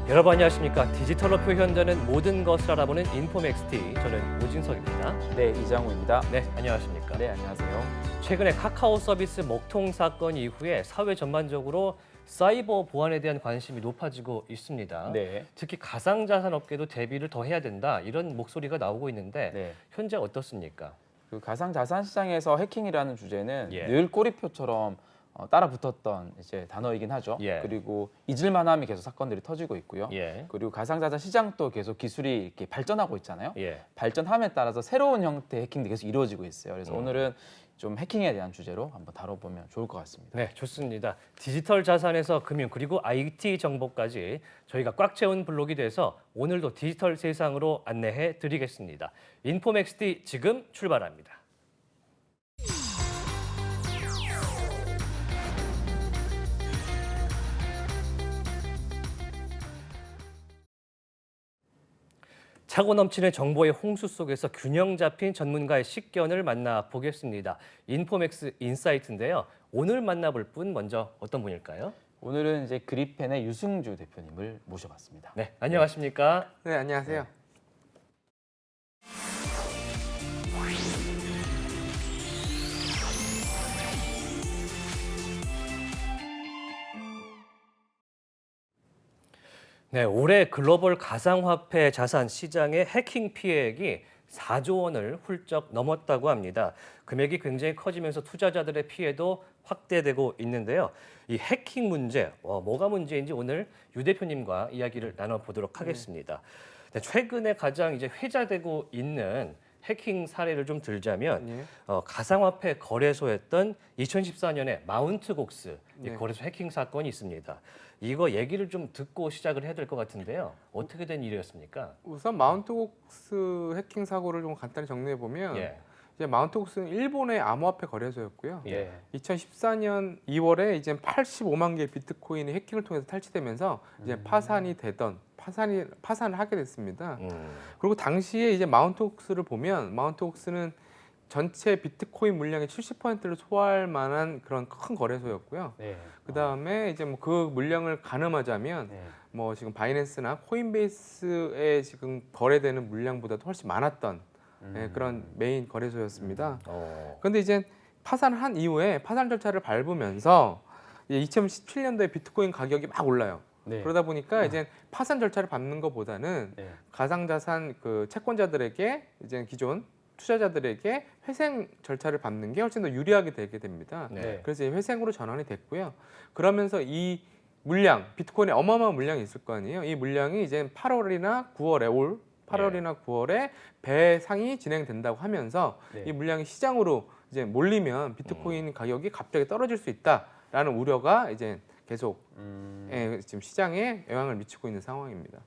여러분 안녕하십니까? 디지털로 표현되는 모든 것을 알아보는 인포맥스티, 저는 오진석입니다. 네, 이장우입니다. 네, 안녕하십니까? 네, 안녕하세요. 최근에 카카오 서비스 먹통 사건 이후에 사회 전반적으로 사이버 보안에 대한 관심이 높아지고 있습니다. 네. 특히 가상자산 업계도 대비를 더 해야 된다, 이런 목소리가 나오고 있는데 네. 현재 어떻습니까? 그 가상자산 시장에서 해킹이라는 주제는 예. 늘 꼬리표처럼 따라 붙었던 이제 단어이긴 하죠. 예. 그리고 잊을만함이 계속 사건들이 터지고 있고요. 예, 그리고 가상자산 시장도 계속 기술이 이렇게 발전하고 있잖아요. 예. 발전함에 따라서 새로운 형태의 해킹도 계속 이루어지고 있어요. 그래서 음. 오늘은 좀 해킹에 대한 주제로 한번 다뤄보면 좋을 것 같습니다. 네, 좋습니다. 디지털 자산에서 금융 그리고 IT 정보까지 저희가 꽉 채운 블록이 돼서 오늘도 디지털 세상으로 안내해 드리겠습니다. 인포맥스티 지금 출발합니다. 차고 넘치는 정보의 홍수 속에서 균형 잡힌 전문가의 식견을 만나보겠습니다. 인포맥스 인사이트인데요. 오늘 만나볼 분 먼저 어떤 분일까요? 오늘은 이제 그리펜의 유승주 대표님을 모셔봤습니다. 네, 안녕하십니까? 네, 안녕하세요. 네, 올해 글로벌 가상화폐 자산 시장의 해킹 피해액이 4조 원을 훌쩍 넘었다고 합니다. 금액이 굉장히 커지면서 투자자들의 피해도 확대되고 있는데요. 이 해킹 문제, 뭐가 문제인지 오늘 유 대표님과 이야기를 나눠보도록 하겠습니다. 네, 최근에 가장 이제 회자되고 있는 해킹 사례를 좀 들자면 예. 가상화폐 거래소였던 2014년에 마운트곡스 이 네. 거래소 해킹 사건이 있습니다. 이거 얘기를 좀 듣고 시작을 해야 될 것 같은데요. 어떻게 된 일이었습니까? 우선 마운트곡스 해킹 사고를 좀 간단히 정리해 보면 예, 이제 마운트곡스는 일본의 암호화폐 거래소였고요. 예, 2014년 2월에 이제 85만 개의 비트코인이 해킹을 통해서 탈취되면서 이제 파산을 하게 됐습니다. 그리고 당시에 이제 마운트곡스를 보면 마운트곡스는 전체 비트코인 물량의 70%를 소화할 만한 그런 큰 거래소였고요. 네. 그 다음에 이제 뭐 그 물량을 가늠하자면 네. 뭐 지금 바이낸스나 코인베이스에 지금 거래되는 물량보다도 훨씬 많았던 그런 메인 거래소였습니다. 그런데 이제 파산을 한 이후에 파산 절차를 밟으면서 2017년도에 비트코인 가격이 막 올라요. 네. 그러다 보니까 이제 파산 절차를 밟는 것보다는 네. 가상자산 그 채권자들에게 이제 기존 투자자들에게 회생 절차를 밟는 게 훨씬 더 유리하게 되게 됩니다. 네. 그래서 이제 회생으로 전환이 됐고요. 그러면서 이 물량, 비트코인에 어마어마한 물량이 있을 거 아니에요. 이 물량이 이제 8월이나 9월에 올 8월이나 9월에 배상이 진행된다고 하면서 네. 이 물량이 시장으로 이제 몰리면 비트코인 가격이 갑자기 떨어질 수 있다라는 우려가 이제 계속 지금 시장에 영향을 미치고 있는 상황입니다.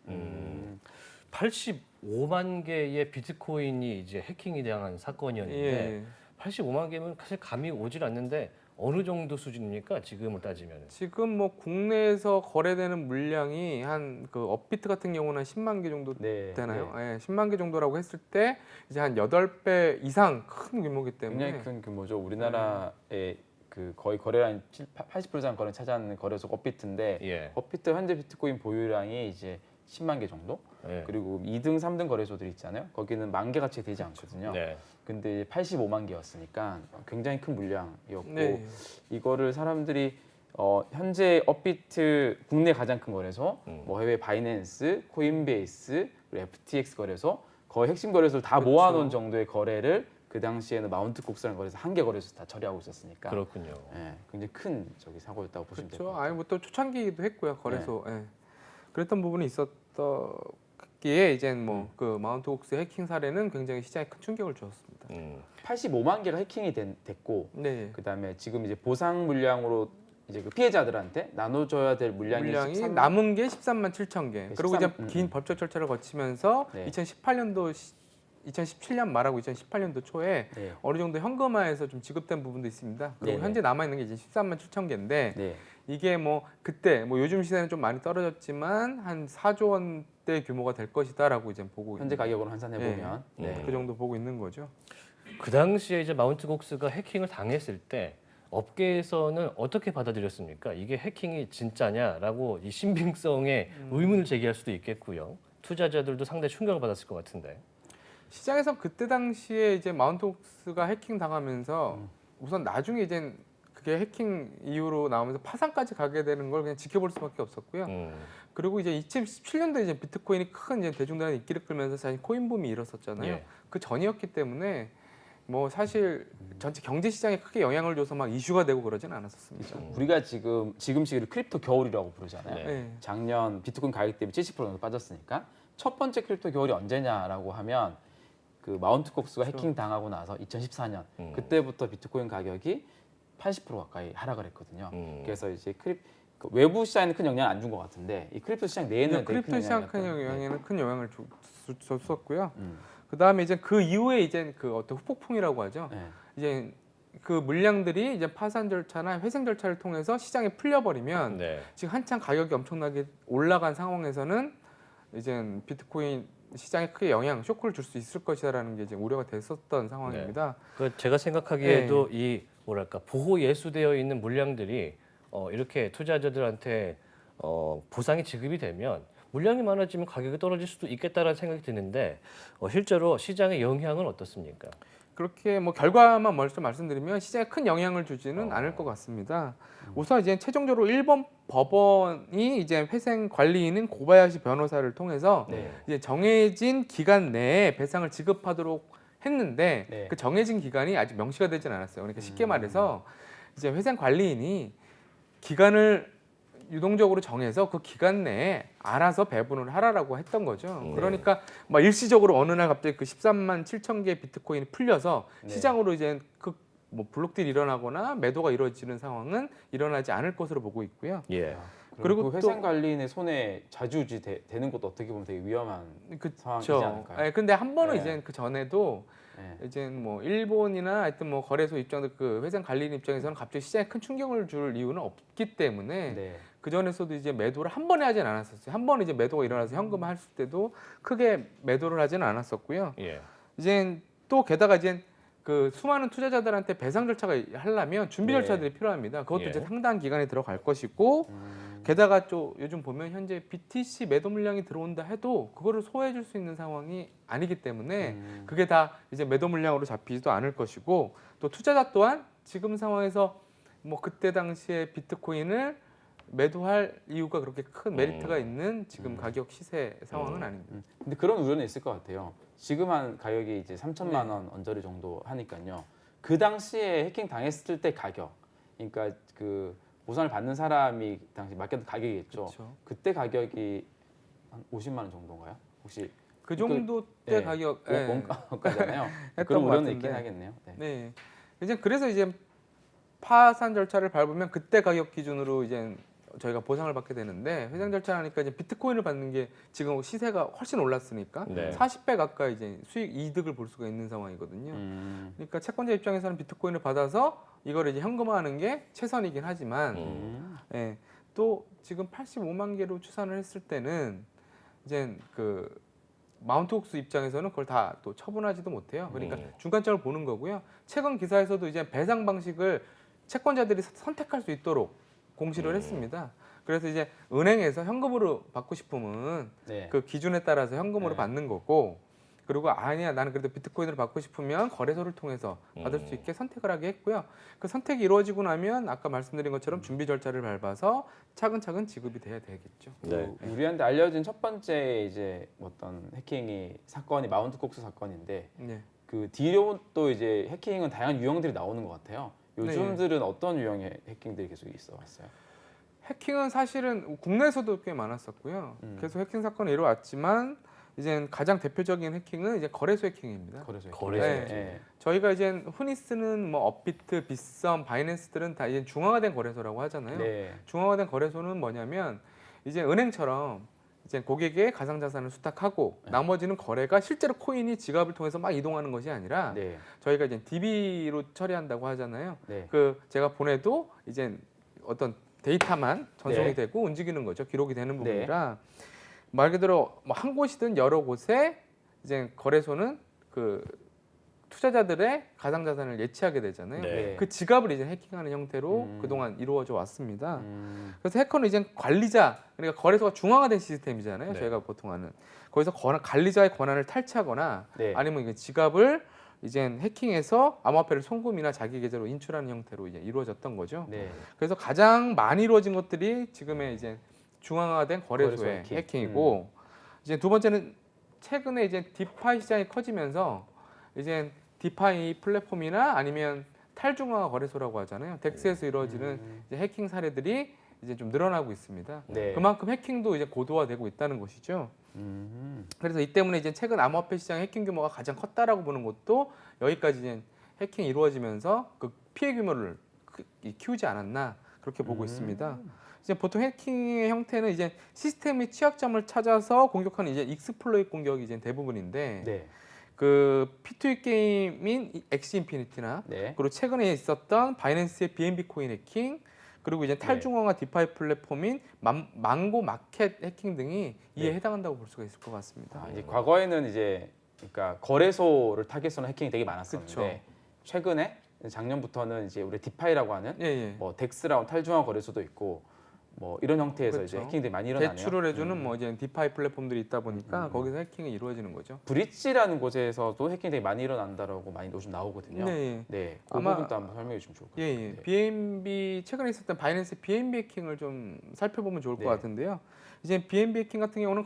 85만 개의 비트코인이 이제 해킹이 당한 사건이었는데 예. 85만 개면 사실 감이 오질 않는데 어느 정도 수준입니까? 지금을 따지면. 지금 뭐 국내에서 거래되는 물량이 한 그 업비트 같은 경우는 한 10만 개 정도 네. 되나요? 네. 예, 10만 개 정도라고 했을 때 이제 한 8배 이상 큰 규모이기 때문에 굉장히 큰 규모죠. 우리나라의 그 거의 거래량 80% 이상 거래 차지하는 거래소 업비트인데 예. 업비트 현재 비트코인 보유량이 이제 10만 개 정도. 예. 그리고 2등, 3등 거래소들 있잖아요. 거기는 만 개가 채 되지 않거든요. 네. 근데 85만 개였으니까 굉장히 큰 물량이었고 네. 이거를 사람들이 현재 업비트 국내 가장 큰 거래소, 뭐 해외 바이낸스, 코인베이스, 그리고 FTX 거래소 거의 핵심 거래소를 다 그렇죠. 모아놓은 정도의 거래를 그 당시에는 마운트곡스라는 거래소 한 개 거래소 다 처리하고 있었으니까 그렇군요. 예, 굉장히 큰 사고였다고 보시면 될 것 그렇죠. 같아요. 아니 뭐 또 초창기이기도 했고요 거래소. 예. 그랬던 부분이 있었기에 이제 뭐 그 마운트곡스 해킹 사례는 굉장히 시장에 큰 충격을 주었습니다. 85만 개가 해킹이 됐고 네. 그다음에 지금 이제 보상 물량으로 이제 그 피해자들한테 나눠줘야 될 물량이 물량이 13만 남은 게 13만 7천 개. 네, 그리고 이제 13, 긴 법적 절차를 거치면서 네. 2017년 말하고 2018년도 초에 네. 어느 정도 현금화해서 좀 지급된 부분도 있습니다. 그리고 네네. 현재 남아 있는 게 이제 13만 7천 개인데 네. 이게 뭐 그때 뭐 요즘 시세는 좀 많이 떨어졌지만 한 4조 원대 규모가 될 것이다라고 이제 보고 현재 가격으로 환산해 보면 그 정도 보고 있는 거죠. 그 당시에 이제 마운트곡스가 해킹을 당했을 때 업계에서는 어떻게 받아들였습니까? 이게 해킹이 진짜냐라고 이 신빙성에 의문을 제기할 수도 있겠고요. 투자자들도 상당히 충격을 받았을 것 같은데. 시장에서 그때 당시에 이제 마운트옥스가 해킹 당하면서 우선 나중에 이제 그게 해킹 이후로 나오면서 파산까지 가게 되는 걸 그냥 지켜볼 수밖에 없었고요. 그리고 이제 2017년도에 이제 비트코인이 큰 이제 대중들한테 인기를 끌면서 사실 코인붐이 일었었잖아요. 예. 그 전이었기 때문에 뭐 사실 전체 경제 시장에 크게 영향을 줘서 막 이슈가 되고 그러진 않았었습니다. 우리가 지금 시기를 크립토 겨울이라고 부르잖아요. 네. 네. 작년 비트코인 가격 대비 70% 정도 빠졌으니까 첫 번째 크립토 겨울이 언제냐라고 하면 그 마운트 콕스가 해킹 당하고 나서 2014년 그때부터 비트코인 가격이 80% 가까이 하락을 했거든요. 그래서 이제 그 외부 시장에는 큰 영향을 안 준 것 같은데 이 크립토 시장 내에는 되게 크립토 시장 큰 영향을 영향에는 큰 영향을 줬었고요. 그 다음에 이제 그 이후에 이제 그 어떤 후폭풍이라고 하죠. 네. 이제 그 물량들이 이제 파산 절차나 회생 절차를 통해서 시장에 풀려버리면 네. 지금 한창 가격이 엄청나게 올라간 상황에서는 이제 비트코인 시장에 크게 쇼크를 줄 수 있을 것이다라는 게 이제 우려가 됐었던 상황입니다. 그 제가 생각하기에도 이 뭐랄까 보호 예수되어 있는 물량들이 이렇게 투자자들한테 보상이 지급이 되면 물량이 많아지면 가격이 떨어질 수도 있겠다라는 생각이 드는데 실제로 시장의 영향은 어떻습니까? 그렇게 뭐 결과만 먼저 말씀드리면 시장에 큰 영향을 주지는 않을 것 같습니다. 우선 이제 최종적으로 일본 법원이 이제 회생 관리인인 고바야시 변호사를 통해서 네. 이제 정해진 기간 내에 배상을 지급하도록 했는데 네. 그 정해진 기간이 아직 명시가 되진 않았어요. 그러니까 쉽게 말해서 이제 회생 관리인이 기간을 유동적으로 정해서 그 기간 내에 알아서 배분을 하라라고 했던 거죠. 그러니까 막 일시적으로 어느 날 갑자기 그 13만 7천 개의 비트코인이 풀려서 네. 시장으로 이제 그 뭐 블록딜이 일어나거나 매도가 이루어지는 상황은 일어나지 않을 것으로 보고 있고요. 예. 그리고 그리고 그 회생 관리인의 손에 자주지 되는 것도 어떻게 보면 되게 위험한 상황이지 그렇죠. 않을까요? 근데 한 번은 네. 이제 그 전에도 네. 이제 뭐 일본이나 하여튼 뭐 거래소 입장도 그 회생 관리인 입장에서는 갑자기 시장에 큰 충격을 줄 이유는 없기 때문에 네. 그 전에서도 이제 매도를 한 번에 하진 않았었어요. 한 번 이제 매도가 일어나서 현금화 했을 때도 크게 매도를 하지는 않았었고요. 예. 이제 또 게다가 이제 그 수많은 투자자들한테 배상 절차가 하려면 준비 네. 절차들이 필요합니다. 그것도 예. 이제 상당한 기간이 들어갈 것이고 게다가 또 요즘 보면 현재 BTC 매도 물량이 들어온다 해도 그거를 소화해 줄 수 있는 상황이 아니기 때문에 그게 다 이제 매도 물량으로 잡히지도 않을 것이고 또 투자자 또한 지금 상황에서 뭐 그때 당시에 비트코인을 매도할 이유가 그렇게 큰 메리트가 있는 지금 가격 시세 상황은 아닙니다. 근데 그런 우려는 있을 것 같아요. 지금 한 가격이 이제 네. 3천만 원 언저리 정도 하니까요. 그 당시에 해킹 당했을 때 가격, 그러니까 그 보상을 받는 사람이 당시 맡겼던 가격이겠죠. 그렇죠. 그때 가격이 한 50만 원 정도인가요? 혹시 그 정도 때 네. 가격 원가잖아요. 했던 그런 것 우려는 같은데. 있긴 하겠네요. 네. 네. 이제 그래서 이제 파산 절차를 밟으면 그때 가격 기준으로 이제 저희가 보상을 받게 되는데 회생 절차하니까 이제 비트코인을 받는 게 지금 시세가 훨씬 올랐으니까 네. 40배 가까이 이제 수익 이득을 볼 수가 있는 상황이거든요. 그러니까 채권자 입장에서는 비트코인을 받아서 이걸 이제 현금화하는 게 최선이긴 하지만 예, 또 지금 85만 개로 추산을 했을 때는 이제 그 마운트옥스 입장에서는 그걸 다 또 처분하지도 못해요. 그러니까 중간점을 보는 거고요. 최근 기사에서도 이제 배상 방식을 채권자들이 선택할 수 있도록 공시를 했습니다. 그래서 이제 은행에서 현금으로 받고 싶으면 네. 그 기준에 따라서 현금으로 네. 받는 거고 그리고 아니야 나는 그래도 비트코인으로 받고 싶으면 거래소를 통해서 받을 수 있게 선택을 하게 했고요. 그 선택이 이루어지고 나면 아까 말씀드린 것처럼 준비 절차를 밟아서 차근차근 지급이 돼야 되겠죠. 네. 우리한테 알려진 첫 번째 이제 어떤 해킹이 사건이 마운트 콕스 사건인데 네. 그 뒤로 또 이제 해킹은 다양한 유형들이 나오는 것 같아요. 네. 요즘들은 어떤 유형의 해킹들이 계속 있어 왔어요? 해킹은 사실은 국내에서도 꽤 많았었고요. 계속 해킹 사건이 이루어왔지만 이제 가장 대표적인 해킹은 이제 거래소 해킹입니다. 거래소 해킹. 거래소 네. 해킹. 네. 저희가 이제 흔히 쓰는 뭐 업비트, 빗썸, 바이낸스들은 다 이제 중앙화된 거래소라고 하잖아요. 네. 중앙화된 거래소는 뭐냐면 이제 은행처럼 이제 고객의 가상자산을 수탁하고 나머지는 거래가 실제로 코인이 지갑을 통해서 막 이동하는 것이 아니라 네. 저희가 이제 DB로 처리한다고 하잖아요. 네. 그 제가 보내도 이제 어떤 데이터만 전송이 네. 되고 움직이는 거죠. 기록이 되는 네. 부분이라 말 그대로 뭐 한 곳이든 여러 곳에 이제 거래소는 그 투자자들의 가상자산을 예치하게 되잖아요. 네. 그 지갑을 이제 해킹하는 형태로 그동안 이루어져 왔습니다. 음. 그래서 해커는 이제 관리자, 그러니까 거래소가 중앙화된 시스템이잖아요. 네. 저희가 보통 하는. 거기서 관리자의 권한을 탈취하거나 네. 아니면 이게 지갑을 이제 해킹해서 암호화폐를 송금이나 자기 계좌로 인출하는 형태로 이제 이루어졌던 거죠. 네. 그래서 가장 많이 이루어진 것들이 지금의 이제 중앙화된 거래소 거래소의 해킹. 해킹이고 이제 두 번째는 최근에 이제 디파이 시장이 커지면서 이제 디파이 플랫폼이나 아니면 탈중앙화 거래소라고 하잖아요. 덱스에서 이루어지는 이제 해킹 사례들이 이제 좀 늘어나고 있습니다. 네. 그만큼 해킹도 이제 고도화되고 있다는 것이죠. 그래서 이 때문에 이제 최근 암호화폐 시장 해킹 규모가 가장 컸다라고 보는 것도 여기까지 이제 해킹이 이루어지면서 그 피해 규모를 키우지 않았나 그렇게 보고 있습니다. 이제 보통 해킹의 형태는 이제 시스템의 취약점을 찾아서 공격하는 이제 익스플로이트 공격이 이제 대부분인데 네. 그 P2E 게임인 엑시 인피니티나 네. 그리고 최근에 있었던 바이낸스의 BNB 코인 해킹 그리고 이제 탈중앙화 디파이 플랫폼인 망고 마켓 해킹 등이 이에 네. 해당한다고 볼 수가 있을 것 같습니다. 이제 과거에는 이제 그러니까 거래소를 타겟으로 해킹이 되게 많았었는데 그쵸. 최근에 작년부터는 이제 우리 디파이라고 하는 예, 예. 뭐 덱스라운 탈중앙 거래소도 있고 뭐 이런 형태에서 이제 그렇죠. 해킹들이 많이 일어나네요. 대출을 해주는 뭐 이제 디파이 플랫폼들이 있다 보니까 거기서 해킹이 이루어지는 거죠. 브릿지라는 곳에서도 해킹이 되게 많이 일어난다라고 많이 요즘 나오거든요. 네. 네, 그 아마- 부분도 한번 설명해 주시면 좋을 것 예, 같아요. 예. 네. BNB 최근에 있었던 바이낸스 BNB 해킹을 좀 살펴보면 좋을 네. 것 같은데요. 이제 BNB 해킹 같은 경우는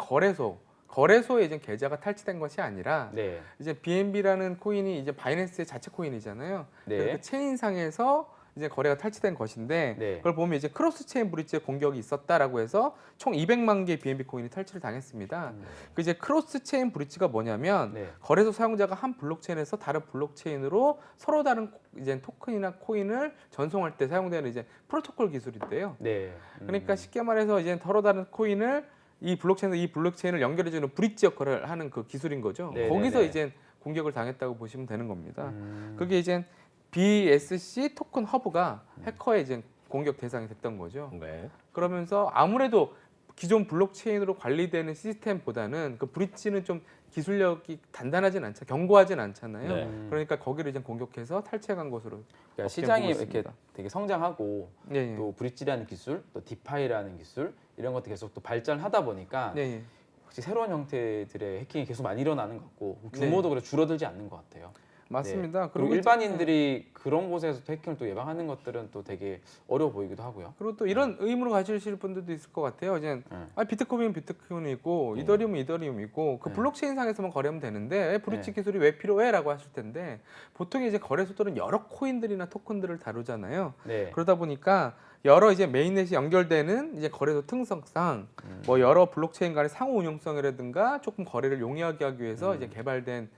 거래소에 이제 계좌가 탈취된 것이 아니라 네, 이제 BNB라는 코인이 이제 바이낸스의 자체 코인이잖아요. 그래서 네, 그 체인상에서 이제 거래가 탈취된 것인데 네. 그걸 보면 이제 크로스 체인 브릿지의 공격이 있었다라고 해서 총 200만 개의 BNB 코인이 탈취를 당했습니다. 그 이제 크로스 체인 브릿지가 뭐냐면 네. 거래소 사용자가 한 블록체인에서 다른 블록체인으로 서로 다른 이제 토큰이나 코인을 전송할 때 사용되는 이제 프로토콜 기술인데요. 네. 그러니까 쉽게 말해서 이제 서로 다른 코인을 이 블록체인을 연결해주는 브릿지 역할을 하는 그 기술인 거죠. 네, 거기서 네, 네. 이제 공격을 당했다고 보시면 되는 겁니다. 음. 그게 이제 BSC 토큰 허브가 해커의 이제 공격 대상이 됐던 거죠. 네. 그러면서 아무래도 기존 블록체인으로 관리되는 시스템보다는 그 브릿지는 좀 기술력이 단단하진 않죠. 견고하진 않잖아요. 네. 그러니까 거기를 이제 공격해서 탈취한 것으로 그러니까 업계는 시장이 보고 이렇게 있습니다. 되게 성장하고 예, 예. 또 브릿지라는 기술, 또 디파이라는 기술 이런 것도 계속 또 발전하다 보니까 예, 예. 혹시 새로운 형태들의 해킹이 계속 많이 일어나는 것 같고 규모도 그래 줄어들지 않는 것 같아요. 맞습니다. 그리고 이제- 일반인들이 그런 곳에서 해킹을 또 예방하는 것들은 또 되게 어려워 보이기도 하고요. 그리고 또 이런 의문을 가지실 분들도 있을 것 같아요. 이제 비트코인은 비트코인이고 이더리움은 이더리움이고 그 네. 블록체인 상에서만 거래하면 되는데 왜 브릿지 기술이 왜 필요해?라고 하실 텐데 보통 이제 거래소들은 여러 코인들이나 토큰들을 다루잖아요. 네. 그러다 보니까 여러 이제 메인넷이 연결되는 이제 거래소 특성상 뭐 여러 블록체인 간의 상호 운용성이라든가 조금 거래를 용이하게 하기 위해서 이제 개발된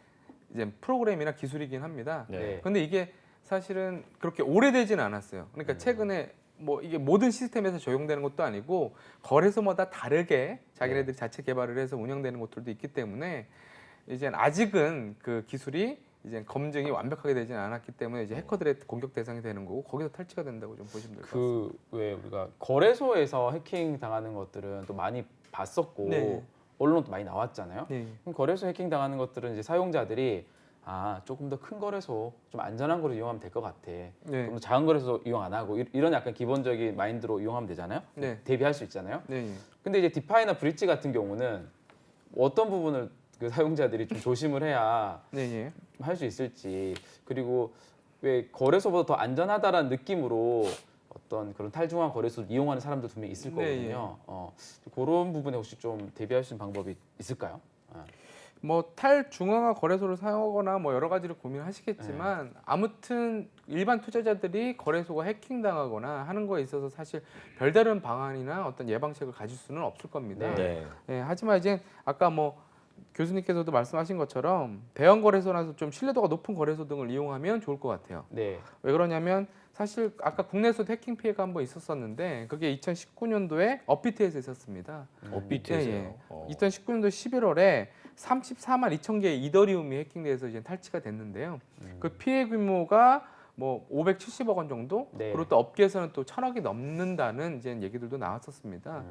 이제 프로그램이나 기술이긴 합니다. 네. 근데 이게 사실은 그렇게 오래되지는 않았어요. 그러니까 최근에 뭐 이게 모든 시스템에서 적용되는 것도 아니고 거래소마다 다르게 자기네들이 자체 개발을 해서 운영되는 것들도 있기 때문에 이제 아직은 그 기술이 이제 검증이 완벽하게 되지는 않았기 때문에 이제 해커들의 공격 대상이 되는 거고 거기서 탈취가 된다고 좀 보시면 될 것 같습니다. 그 왜 우리가 거래소에서 해킹 당하는 것들은 또 많이 봤었고 네. 언론도 많이 나왔잖아요. 네. 그럼 거래소 해킹 당하는 것들은 이제 사용자들이 조금 더 큰 거래소, 좀 안전한 거로 이용하면 될 것 같아. 네. 좀 더 작은 거래소 이용 안 하고 이런 약간 기본적인 마인드로 이용하면 되잖아요. 네. 대비할 수 있잖아요. 네. 근데 이제 디파이나 브릿지 같은 경우는 어떤 부분을 그 사용자들이 좀 조심을 해야 네. 할 수 있을지, 그리고 왜 거래소보다 더 안전하다라는 느낌으로 어떤 그런 탈중앙 거래소를 이용하는 사람들 분명히 있을 네, 거거든요. 그런 부분에 혹시 좀 대비할 수 있는 방법이 있을까요? 뭐 탈중앙화 거래소를 사용하거나 뭐 여러 가지를 고민하시겠지만 아무튼 일반 투자자들이 거래소가 해킹당하거나 하는 거에 있어서 사실 별다른 방안이나 어떤 예방책을 가질 수는 없을 겁니다. 네. 예, 하지만 이제 아까 뭐 교수님께서도 말씀하신 것처럼 대형 거래소나 좀 신뢰도가 높은 거래소 등을 이용하면 좋을 것 같아요. 네. 왜 그러냐면 사실 아까 국내에서도 해킹 피해가 한번 있었었는데 그게 2019년도에 업비트에서 있었습니다. 업비트에서요. 예, 예. 2019년도 11월에 34만 2천 개의 이더리움이 해킹돼서 이제 탈취가 됐는데요. 그 피해 규모가 뭐 570억 원 정도. 네. 그리고 또 업계에서는 또 1,000억이 넘는다는 이제 얘기들도 나왔었습니다.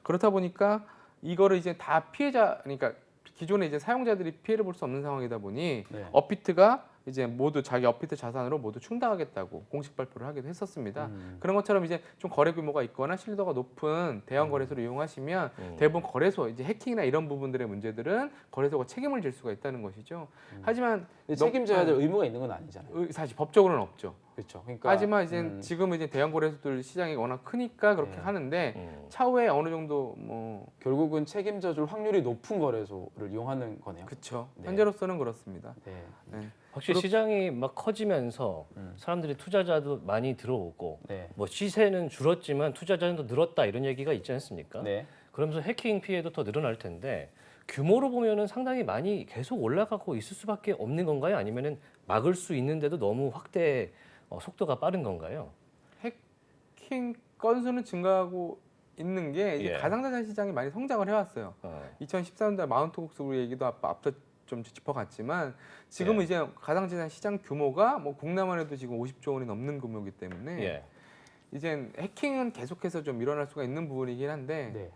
그렇다 보니까 이거를 이제 다 피해자, 그러니까 기존에 이제 사용자들이 피해를 볼 수 없는 상황이다 보니 네. 업비트가 이제 모두 자기 업비트 자산으로 모두 충당하겠다고 공식 발표를 하기도 했었습니다. 그런 것처럼 이제 좀 거래 규모가 있거나 신뢰도가 높은 대형 거래소를 이용하시면 대부분 거래소 이제 해킹이나 이런 부분들의 문제들은 거래소가 책임을 질 수가 있다는 것이죠. 하지만 근데 책임져야 될 의무가 있는 건 아니잖아요. 사실 법적으로는 없죠. 그렇죠. 그러니까 하지만 이제 지금 이제 대형 거래소들 시장이 워낙 크니까 그렇게 하는데 차후에 어느 정도 뭐 결국은 책임져줄 확률이 높은 거래소를 이용하는 거네요. 그렇죠. 네. 현재로서는 그렇습니다. 네. 네. 확실히 시장이 막 커지면서 사람들이 투자자도 많이 들어오고 네. 뭐 시세는 줄었지만 투자자는 늘었다 이런 얘기가 있지 않습니까? 네. 그러면서 해킹 피해도 더 늘어날 텐데 규모로 보면은 상당히 많이 계속 올라가고 있을 수밖에 없는 건가요? 아니면은 막을 수 있는데도 너무 확대 속도가 빠른 건가요? 해킹 건수는 증가하고 있는 게 이제 예. 가상자산 시장이 많이 성장을 해왔어요. 2013년대 마운트곡스 우리 얘기도 앞서 좀 짚어갔지만 지금은 예. 이제 가상자산 시장 규모가 뭐 국내만 해도 지금 50조 원이 넘는 규모이기 때문에 예. 이제 해킹은 계속해서 좀 일어날 수가 있는 부분이긴 한데 네.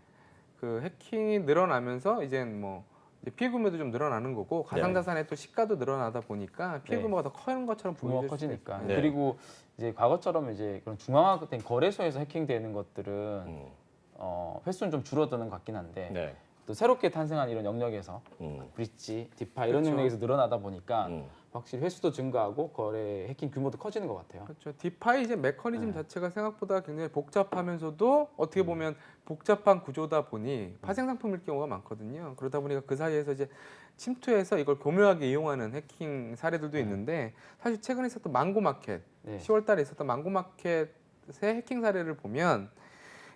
그 해킹이 늘어나면서 이제 뭐 이제 피해 규모도 좀 늘어나는 거고 가상자산의 또 시가도 늘어나다 보니까 피해 네. 규모가 더 커는 것처럼 규모가 보여질 수도 커지니까. 있어요. 네. 그리고 이제 과거처럼 이제 그런 중앙화된 거래소에서 해킹되는 것들은 횟수는 좀 줄어드는 것 같긴 한데 네. 또 새롭게 탄생한 이런 영역에서 브릿지, 디파 이런 그렇죠. 영역에서 늘어나다 보니까 확실히 횟수도 증가하고 거래 해킹 규모도 커지는 것 같아요. 그렇죠. 디파이 이제 메커니즘 네. 자체가 생각보다 굉장히 복잡하면서도 어떻게 보면 복잡한 구조다 보니 파생 상품일 경우가 많거든요. 그러다 보니까 그 사이에서 이제 침투해서 이걸 교묘하게 이용하는 해킹 사례들도 있는데 사실 최근에 있었던 망고마켓, 네. 10월달에 있었던 망고마켓의 해킹 사례를 보면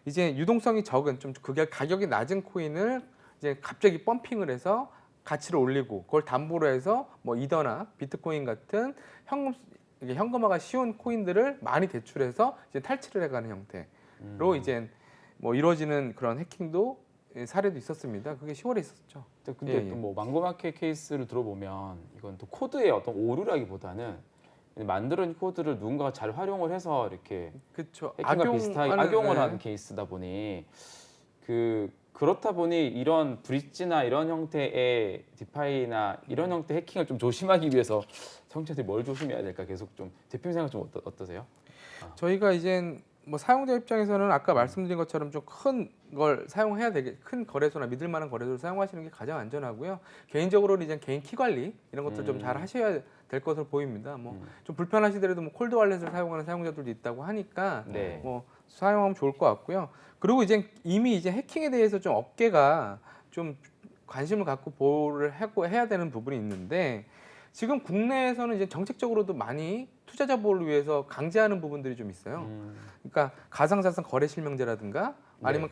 이제 유동성이 적은 좀 그게 가격이 낮은 코인을 이제 갑자기 펌핑을 해서 가치를 올리고 그걸 담보로 해서 뭐 이더나 비트코인 같은 이게 현금화가 쉬운 코인들을 많이 대출해서 이제 탈취를 해가는 형태로 이제 뭐 이루어지는 그런 해킹도 사례도 있었습니다. 그게 10월에 있었죠. 근데 예, 예. 또 뭐 망고마켓 케이스를 들어보면 이건 또 코드의 어떤 오류라기보다는 만드는 코드를 누군가가 잘 활용을 해서 이렇게 그렇죠. 해킹과 비슷하게 악용을 네. 하는 케이스다 보니 그렇다 보니 이런 브릿지나 이런 형태의 디파이나 이런 형태 해킹을 좀 조심하기 위해서 청취자들이 뭘 조심해야 될까 계속 좀 대표님 생각 좀 어떠세요? 저희가 이제 뭐 사용자 입장에서는 아까 말씀드린 것처럼 좀 큰 걸 사용해야 되게 큰 거래소나 믿을 만한 거래소를 사용하시는 게 가장 안전하고요. 개인적으로는 이제 개인 키 관리 이런 것들 좀 잘 하셔야 될 것으로 보입니다. 뭐 좀 불편하시더라도 뭐 콜드 월렛을 사용하는 사용자들도 있다고 하니까 네. 뭐 사용하면 좋을 것 같고요. 그리고 이제 이미 이제 해킹에 대해서 좀 업계가 좀 관심을 갖고 보호를 하고 해야 되는 부분이 있는데 지금 국내에서는 이제 정책적으로도 많이 투자자 보호를 위해서 강제하는 부분들이 좀 있어요. 그러니까 가상자산 거래 실명제라든가 아니면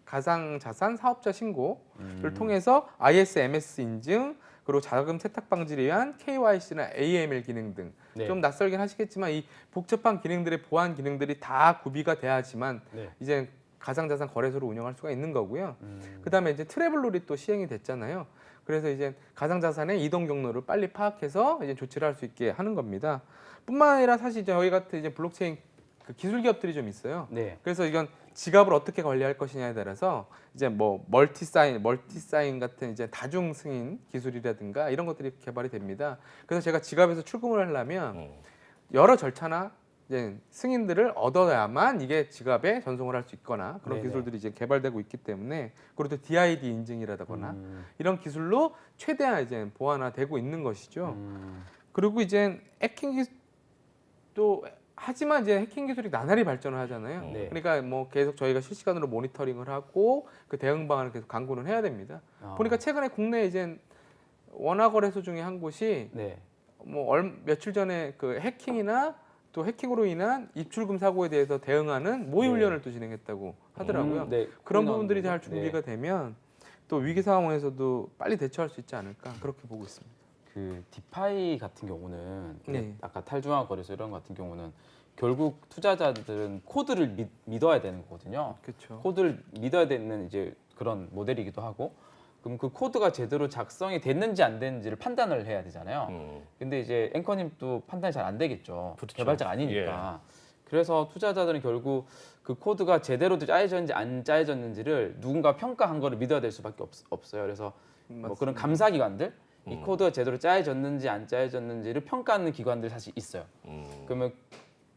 가상자산 사업자 신고를 통해서 ISMS 인증 그리고 자금 세탁 방지를 위한 KYC나 AML 기능 등 좀 네. 낯설긴 하시겠지만 이 복잡한 기능들의 보안 기능들이 다 구비가 돼야지만 네. 이제 가상자산 거래소를 운영할 수가 있는 거고요. 그다음에 이제 트래블룰이 또 시행이 됐잖아요. 그래서 이제 가상자산의 이동 경로를 빨리 파악해서 이제 조치를 할 수 있게 하는 겁니다. 뿐만 아니라 사실 저희 같은 이제 블록체인 그 기술 기업들이 좀 있어요. 네. 그래서 이건 지갑을 어떻게 관리할 것이냐에 따라서 이제 뭐 멀티사인 같은 이제 다중 승인 기술이라든가 이런 것들이 개발이 됩니다. 그래서 제가 지갑에서 출금을 하려면 여러 절차나 이제 승인들을 얻어야만 이게 지갑에 전송을 할 수 있거나 그런 네네. 기술들이 이제 개발되고 있기 때문에 그리고 또 DID 인증이라거나 이런 기술로 최대한 이제 보완화되고 있는 것이죠. 그리고 이제 해킹 기술도 하지만 이제 해킹 기술이 나날이 발전을 하잖아요. 네. 그러니까 뭐 계속 저희가 실시간으로 모니터링을 하고 그 대응 방안을 계속 강구는 해야 됩니다. 보니까 최근에 국내 이제 원화 거래소 중에 한 곳이 네. 뭐 며칠 전에 그 해킹이나 또 해킹으로 인한 입출금 사고에 대해서 대응하는 모의 네. 훈련을 또 진행했다고 하더라고요. 네. 그런 부분들이 잘 네. 준비가 되면 또 위기 상황에서도 빨리 대처할 수 있지 않을까 그렇게 보고 있습니다. 그 디파이 같은 경우는 네. 아까 탈중앙 거래소 이런 것 같은 경우는 결국 투자자들은 코드를 믿어야 되는 거거든요. 그렇죠. 코드를 믿어야 되는 이제 그런 모델이기도 하고 그럼 그 코드가 제대로 작성이 됐는지 안 됐는지를 판단을 해야 되잖아요. 근데 이제 앵커님도 판단이 잘 안 되겠죠. 그렇죠. 개발자가 아니니까. 그래서 투자자들은 결국 그 코드가 제대로 짜여졌는지 안 짜여졌는지를 누군가 평가한 거를 믿어야 될 수밖에 없어요. 그래서 뭐 그런 감사기관들 이 코드가 제대로 짜여졌는지 안 짜여졌는지를 평가하는 기관들이 사실 있어요. 그러면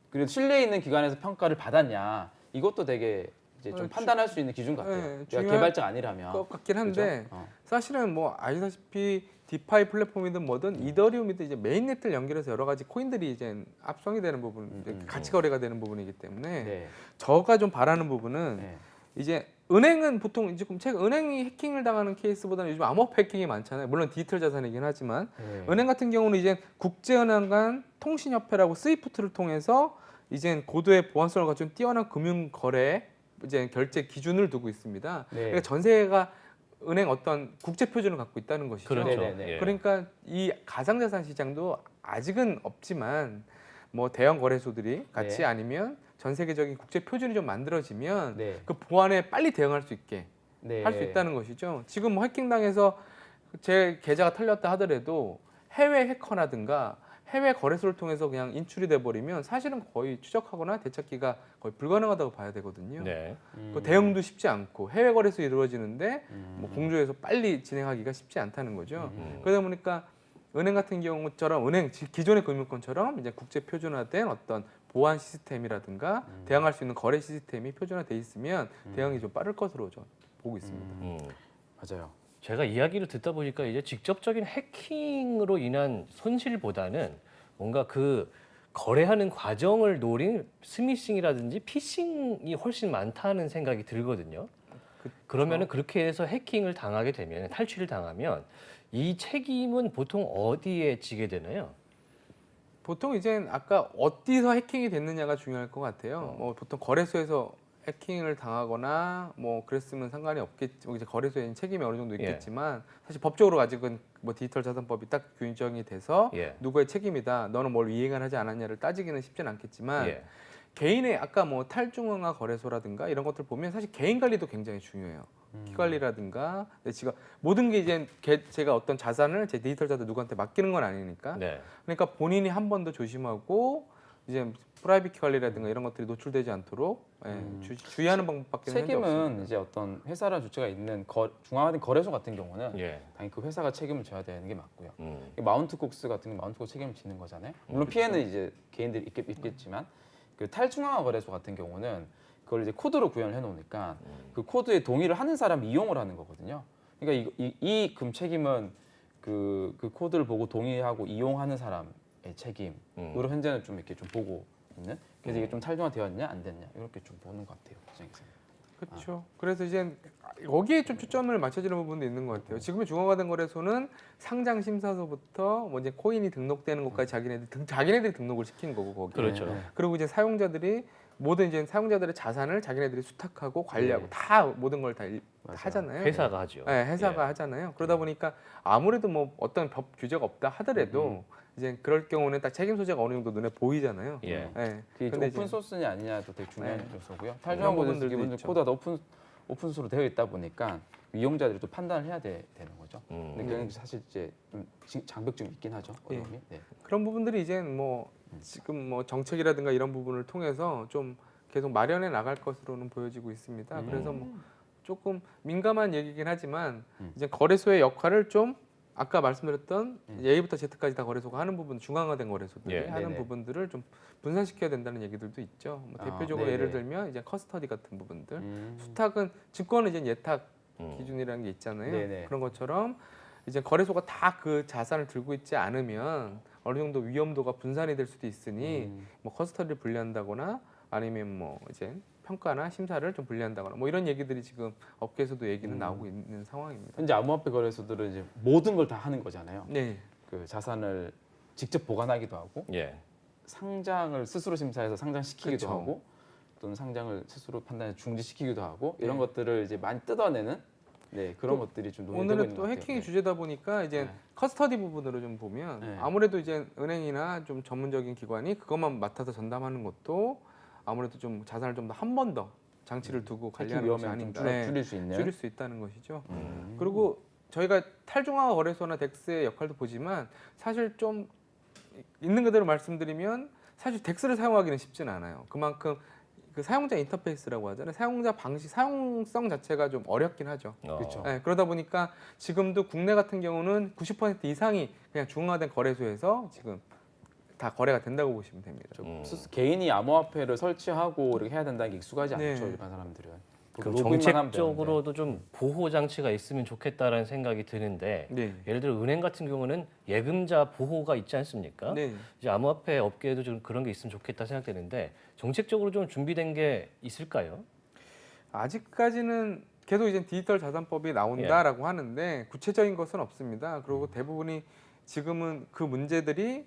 그래도 신뢰 있는 기관에서 평가를 받았냐 이것도 되게 이제 좀 판단할 수 있는 기준 같아요. 네, 내가 중요한 개발자가 아니라면. 것 같긴 한데 그죠? 사실은 뭐 아시다시피 디파이 플랫폼이든 뭐든 이더리움이든 이제 메인넷을 연결해서 여러 가지 코인들이 이제 압송이 되는 부분, 같이 거래가 되는 부분이기 때문에 네. 저가 좀 바라는 부분은 네. 이제 은행은 보통 이제 최근 은행이 해킹을 당하는 케이스보다는 요즘 암호화 해킹이 많잖아요. 물론 디지털 자산이긴 하지만 네. 은행 같은 경우는 이제 국제은행 간 통신협회라고 스위프트를 통해서 이제 고도의 보안성을 갖춘 뛰어난 금융 거래 이제 결제 기준을 두고 있습니다. 네. 그러니까 전 세계가 은행 어떤 국제 표준을 갖고 있다는 것이죠. 그렇죠. 네네네. 예. 그러니까 이 가상자산 시장도 아직은 없지만 뭐 대형 거래소들이 같이 네. 아니면 전 세계적인 국제 표준이 좀 만들어지면 네. 그 보안에 빨리 대응할 수 있게 네. 할 수 있다는 것이죠. 지금 뭐 해킹당해서 제 계좌가 털렸다 하더라도 해외 해커라든가 해외 거래소를 통해서 그냥 인출이 돼 버리면 사실은 거의 추적하거나 되찾기가 거의 불가능하다고 봐야 되거든요. 네. 그 대응도 쉽지 않고 해외 거래소 이루어지는데 뭐 공조해서 빨리 진행하기가 쉽지 않다는 거죠. 그러다 보니까 은행 같은 경우처럼 은행 기존의 금융권처럼 이제 국제 표준화된 어떤 보안 시스템이라든가 대응할 수 있는 거래 시스템이 표준화돼 있으면 대응이 좀 빠를 것으로 저 보고 있습니다. 맞아요. 제가 이야기를 듣다 보니까 이제 직접적인 해킹으로 인한 손실보다는 뭔가 그 거래하는 과정을 노린 스미싱이라든지 피싱이 훨씬 많다는 생각이 들거든요. 그러면은 그렇게 해서 해킹을 당하게 되면 탈취를 당하면 이 책임은 보통 어디에 지게 되나요? 보통 이제 아까 어디서 해킹이 됐느냐가 중요할 것 같아요. 뭐 보통 거래소에서 해킹을 당하거나 뭐 그랬으면 상관이 없겠지. 이제 거래소에 책임이 어느 정도 있겠지만 사실 법적으로 아직은 뭐 디지털 자산법이 딱 규정이 돼서 예. 누구의 책임이다. 너는 뭘 이행을 하지 않았냐를 따지기는 쉽지는 않겠지만 예. 개인의 아까 뭐 탈중앙화 거래소라든가 이런 것들 보면 사실 개인 관리도 굉장히 중요해요. 키 관리라든가 지금 모든 게 이제 제가 어떤 자산을 제 디지털 자산 누구한테 맡기는 건 아니니까. 네. 그러니까 본인이 한 번 더 조심하고 이제 프라이빗 키 관리라든가 이런 것들이 노출되지 않도록 주의하는 방법밖에 현재 책임은 없습니다. 이제 어떤 회사나 주체가 있는 중앙화된 거래소 같은 경우는 예. 당연히 그 회사가 책임을 져야 되는 게 맞고요. 음. 마운트콕스 같은 게 마운트콕스 책임을 지는 거잖아요. 물론 피해는 이제 개인들이 있겠지만 그 탈중앙화 거래소 같은 경우는 그걸 이제 코드로 구현을 해놓으니까 그 코드에 동의를 하는 사람이 이용을 하는 거거든요. 그러니까 이 금 책임은 그 코드를 보고 동의하고 이용하는 사람의 책임으로 현재는 좀 이렇게 좀 보고 있는. 그래서 이게 좀 탈중화되었냐 안 됐냐 이렇게 좀 보는 것 같아요. 시장에서. 그렇죠. 그래서 이제 여기에 좀 초점을 맞춰지는 부분도 있는 것 같아요. 지금의 중앙화된 거래소는 상장 심사서부터 뭐 이제 코인이 등록되는 것까지 자기네들이 등록을 시킨 거고 거기. 그렇죠. 네. 그리고 이제 사용자들이 모든 이제 사용자들의 자산을 자기네들이 수탁하고 관리하고 네. 다 모든 걸 다 맞아요. 하잖아요. 회사가 하죠. 네, 회사가 예. 하잖아요. 그러다 보니까 아무래도 뭐 어떤 법 규제가 없다 하더라도 이제 그럴 경우는 딱 책임 소재가 어느 정도 눈에 보이잖아요. 예. 네. 그게 근데 오픈 이제 소스냐 아니냐도 되게 중요한 네. 요소고요. 그런 탈중앙 부분들도 거래소 기본적으로 있죠. 코드가 오픈 소스로 되어 있다 보니까 이용자들이 또 판단을 해야 되는 거죠. 근데 그런 사실 이제 좀 장벽점이 있긴 하죠. 어려움이. 네. 그런 부분들이 이제 뭐 지금 뭐 정책이라든가 이런 부분을 통해서 좀 계속 마련해 나갈 것으로는 보여지고 있습니다. 그래서 뭐 조금 민감한 얘기긴 하지만 이제 거래소의 역할을 좀 아까 말씀드렸던 A부터 Z까지 다 거래소가 하는 부분, 중앙화된 거래소들이 예. 하는 네네. 부분들을 좀 분산시켜야 된다는 얘기들도 있죠. 뭐 대표적으로 네네. 예를 들면 이제 커스터디 같은 부분들, 음. 수탁은 증권은 이제 예탁 기준이라는 게 있잖아요. 네네. 그런 것처럼 이제 거래소가 다 그 자산을 들고 있지 않으면 어느 정도 위험도가 분산이 될 수도 있으니 뭐 커스터디를 분리한다거나 아니면 뭐 이제 평가나 심사를 좀 분리한다거나 뭐 이런 얘기들이 지금 업계에서도 얘기는 나오고 있는 상황입니다. 현재 암호화폐 거래소들은 이제 모든 걸 다 하는 거잖아요. 네, 그 자산을 직접 보관하기도 하고 예. 상장을 스스로 심사해서 상장시키기도 그쵸. 하고 또는 상장을 스스로 판단해 중지시키기도 하고 이런 것들을 이제 많이 뜯어내는 그런 또 것들이 좀 논의되고 오늘은 있는 또 것 같아요. 해킹이 주제다 보니까 이제 네. 커스터디 부분으로 좀 보면 네. 아무래도 이제 은행이나 좀 전문적인 기관이 그것만 맡아서 전담하는 것도 아무래도 좀 자산을 좀 더 한 번 더 장치를 두고 해킹 관리하는 것이 위험을 좀 아닌가. 줄일 수 있는. 줄일 수 있다는 것이죠. 그리고 저희가 탈중앙화 거래소나 덱스의 역할도 보지만 사실 좀 있는 그대로 말씀드리면 사실 덱스를 사용하기는 쉽지는 않아요. 그만큼 그 사용자 인터페이스라고 하잖아요. 사용자 방식, 사용성 자체가 좀 어렵긴 하죠. 그렇죠. 네, 그러다 보니까 지금도 국내 같은 경우는 90% 이상이 그냥 중앙화된 거래소에서 지금 다 거래가 된다고 보시면 됩니다. 개인이 암호화폐를 설치하고 이렇게 해야 된다는 게 익숙하지 않죠, 네. 일반 사람들은. 그럼 로그인만 하면 정책적으로도 좀 보호 장치가 있으면 좋겠다라는 생각이 드는데 네. 예를 들어 은행 같은 경우는 예금자 보호가 있지 않습니까? 네. 이제 암호화폐 업계에도 좀 그런 게 있으면 좋겠다 생각되는데 정책적으로 좀 준비된 게 있을까요? 아직까지는 계속 이제 디지털 자산법이 나온다라고 하는데 구체적인 것은 없습니다. 그리고 대부분이 지금은 그 문제들이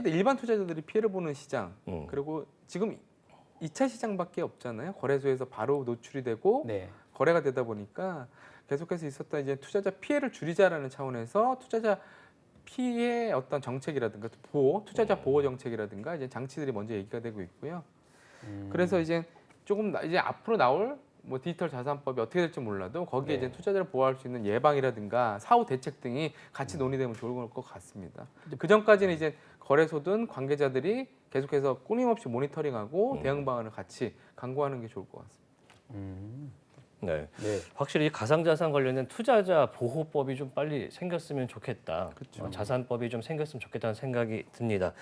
일반 투자자들이 피해를 보는 시장, 그리고 지금 2차 시장밖에 없잖아요. 거래소에서 바로 노출이 되고 네. 거래가 되다 보니까 계속해서 있었던 이제 투자자 피해를 줄이자라는 차원에서 투자자 피해 어떤 정책이라든가 투자자 보호 정책이라든가 이제 장치들이 먼저 얘기가 되고 있고요. 그래서 이제 이제 앞으로 나올 뭐 디지털 자산법이 어떻게 될지 몰라도 거기에 이제 투자자를 보호할 수 있는 예방이라든가 사후 대책 등이 같이 논의되면 좋을 것 같습니다. 그 전까지는 이제 거래소든 관계자들이 계속해서 끊임없이 모니터링하고 대응 방안을 같이 강구하는 게 좋을 것 같습니다. 네. 네. 확실히 가상자산 관련된 투자자 보호법이 좀 빨리 생겼으면 좋겠다. 그렇죠. 자산법이 좀 생겼으면 좋겠다는 생각이 듭니다.